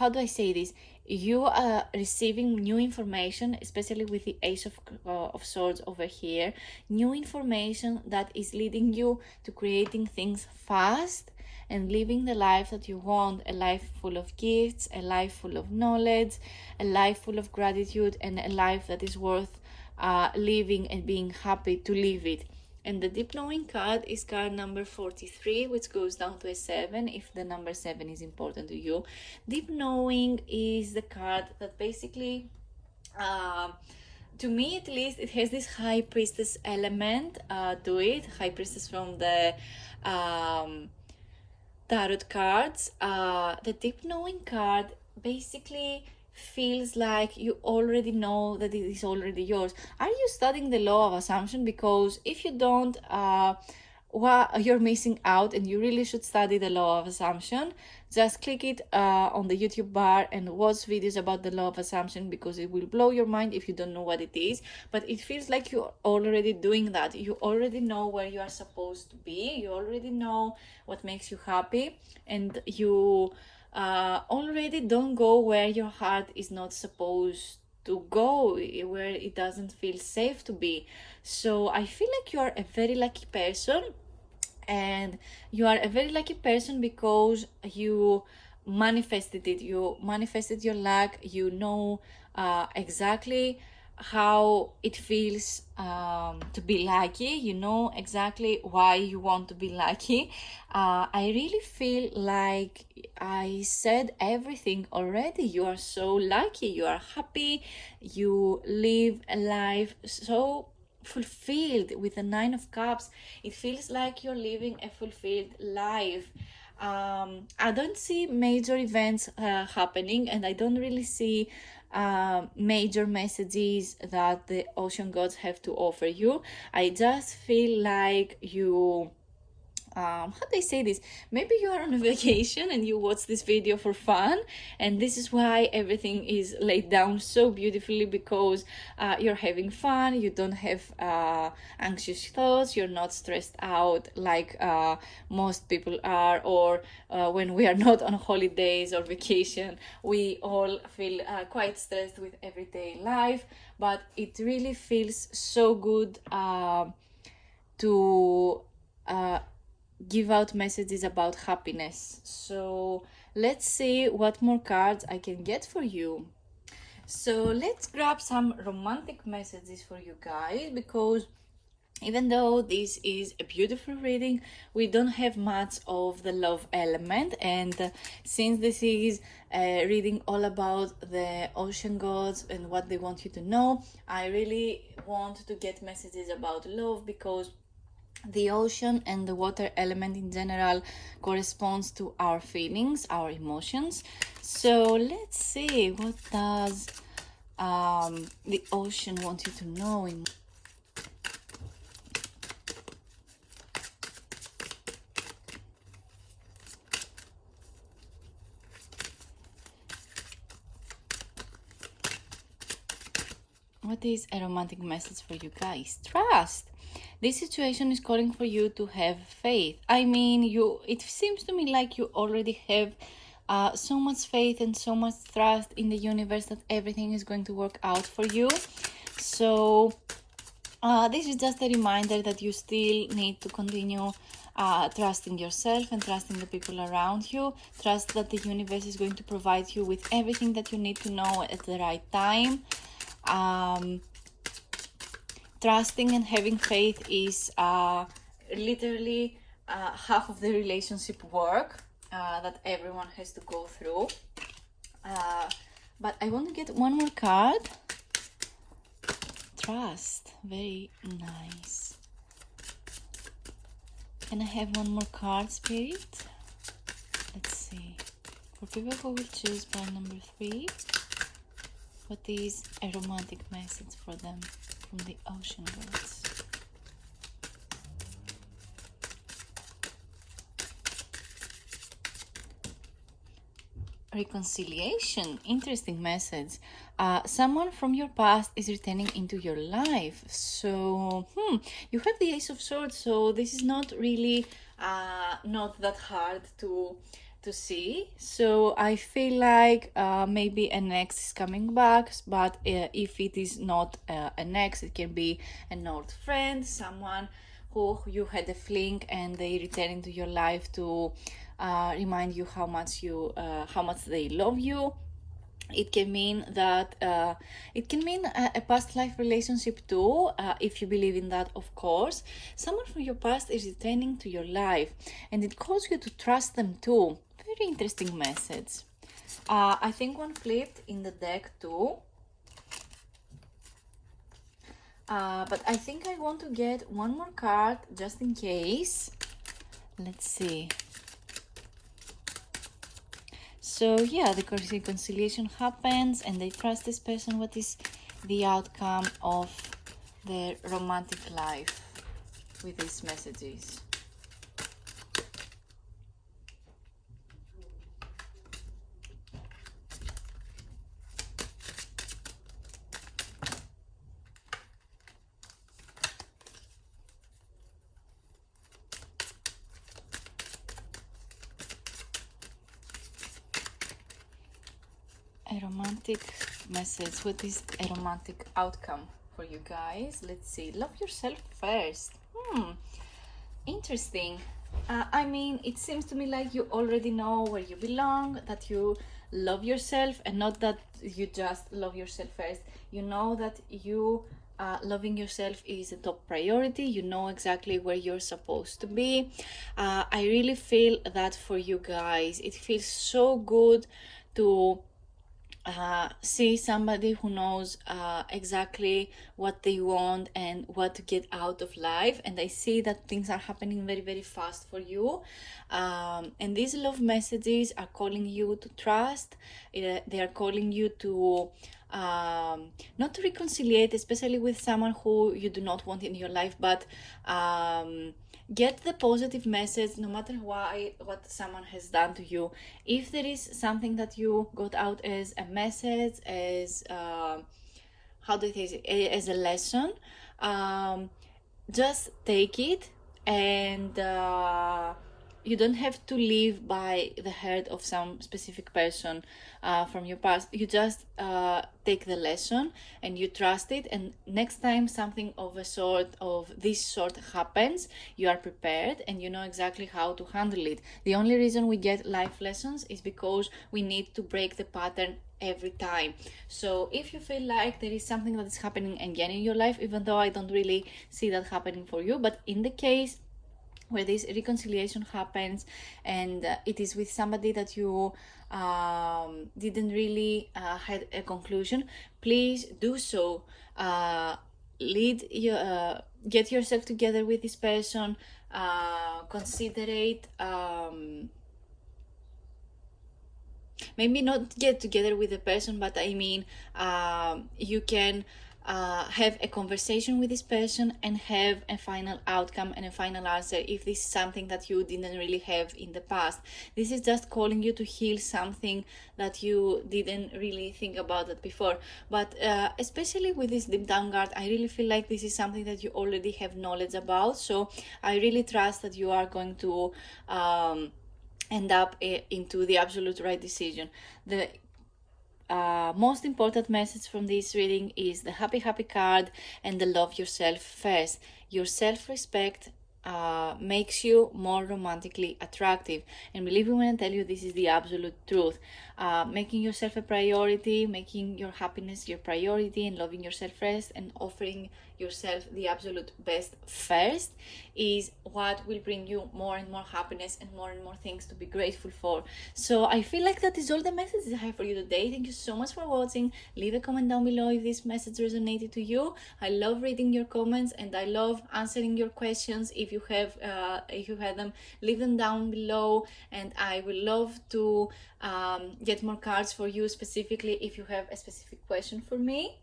do I say this? You are receiving new information, especially with the Ace of Swords over here. New information that is leading you to creating things fast and living the life that you want. A life full of gifts, a life full of knowledge, a life full of gratitude, and a life that is worth living and being happy to live it. And the Deep Knowing card is card number 43, which goes down to a 7 if the number 7 is important to you. Deep Knowing is the card that basically, to me at least, it has this High Priestess element to it. High Priestess from the tarot cards. The Deep Knowing card basically feels like you already know that it is already yours. Are you studying the law of assumption? Because if you don't, you're missing out and you really should study the law of assumption, just click it on the YouTube bar and watch videos about the law of assumption, because it will blow your mind if you don't know what it is. But it feels like you're already doing that. You already know where you are supposed to be. You already know what makes you happy, and you already don't go where your heart is not supposed to go, where it doesn't feel safe to be. So I feel like you are a very lucky person, and you are a very lucky person because you manifested it. You manifested your luck. You know exactly how it feels to be lucky. You know exactly why you want to be lucky. I really feel like I said everything already. You are so lucky. You are happy. You live a life so fulfilled with the Nine of Cups. It feels like you're living a fulfilled life. I don't see major events happening, and I don't really see major messages that the ocean gods have to offer you. I just feel like you how do I say this? Maybe you are on a vacation and you watch this video for fun, and this is why everything is laid down so beautifully, because you're having fun. You don't have anxious thoughts. You're not stressed out like most people are, or when we are not on holidays or vacation, we all feel quite stressed with everyday life. But it really feels so good to give out messages about happiness. So let's see what more cards I can get for you. So let's grab some romantic messages for you guys, because even though this is a beautiful reading, we don't have much of the love element. And since this is a reading all about the ocean gods and what they want you to know, I really want to get messages about love, because the ocean and the water element in general corresponds to our feelings, our emotions. So let's see, what does the ocean want you to know in what is a romantic message for you guys? Trust. This situation is calling for you to have faith. I mean, it seems to me like you already have so much faith and so much trust in the universe that everything is going to work out for you. So this is just a reminder that you still need to continue trusting yourself and trusting the people around you. Trust that the universe is going to provide you with everything that you need to know at the right time. Trusting and having faith is literally half of the relationship work that everyone has to go through. But I want to get one more card. Trust. Very nice. Can I have one more card, Spirit? Let's see. For people who will choose by number 3, what is a romantic message for them from the ocean gods? Reconciliation. Interesting message. Someone from your past is returning into your life. So you have the Ace of Swords, so this is not really not that hard to see. So I feel like maybe an ex is coming back, but if it is not an ex, it can be an old friend, someone who you had a fling and they return into your life to remind you how much they love you. It can mean that it can mean a past life relationship too, if you believe in that, of course. Someone from your past is returning to your life, and it calls you to trust them too. Very interesting message. I think one flipped in the deck too. But I think I want to get one more card just in case. Let's see. So yeah, the reconciliation happens and they trust this person. What is the outcome of their romantic life with these messages? A romantic message. What is a romantic outcome for you guys? Let's see. Love yourself first. Interesting. I mean, it seems to me like you already know where you belong, that you love yourself, and not that you just love yourself first. You know that you loving yourself is a top priority. You know exactly where you're supposed to be. I really feel that for you guys, it feels so good to see somebody who knows exactly what they want and what to get out of life. And I see that things are happening very, very fast for you. And these love messages are calling you to trust. They are calling you to not to reconciliate, especially with someone who you do not want in your life, but get the positive message no matter what someone has done to you. If there is something that you got out as a message, as how do you say it, as a lesson, just take it, and you don't have to live by the hurt of some specific person from your past. You just take the lesson and you trust it, and next time something of this sort happens, you are prepared and you know exactly how to handle it. The only reason we get life lessons is because we need to break the pattern every time. So if you feel like there is something that is happening again in your life, even though I don't really see that happening for you, but in the case where this reconciliation happens and it is with somebody that you didn't really had a conclusion, please do so. Get yourself together with this person, considerate, maybe not get together with the person, but I mean, you can have a conversation with this person and have a final outcome and a final answer if this is something that you didn't really have in the past. This is just calling you to heal something that you didn't really think about it before. But especially with this deep down guard, I really feel like this is something that you already have knowledge about. So I really trust that you are going to end up into the absolute right decision. The most important message from this reading is the happy card and the love yourself first. Your self-respect makes you more romantically attractive, and believe me when I tell you, this is the absolute truth. Making yourself a priority, making your happiness your priority, and loving yourself first, and offering yourself the absolute best first is what will bring you more and more happiness and more things to be grateful for. So I feel like that is all the messages I have for you today. Thank you so much for watching. Leave a comment down below if this message resonated to you. I love reading your comments and I love answering your questions. If you had them, leave them down below, and I will love to get more cards for you, specifically if you have a specific question for me.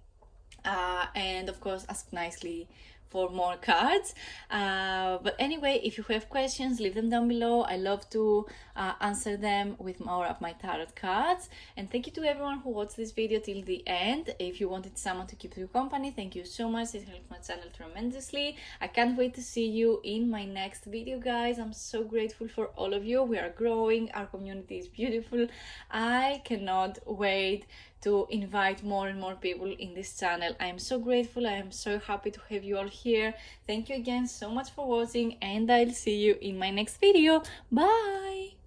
And of course, ask nicely for more cards. But anyway, if you have questions, leave them down below. I love to answer them with more of my tarot cards. And thank you to everyone who watched this video till the end. If you wanted someone to keep you company, thank you so much. It helps my channel tremendously. I can't wait to see you in my next video, guys. I'm so grateful for all of you. We are growing. Our community is beautiful. I cannot wait to invite more and more people in this channel. I am so grateful. I am so happy to have you all here. Thank you again so much for watching, and I'll see you in my next video. Bye!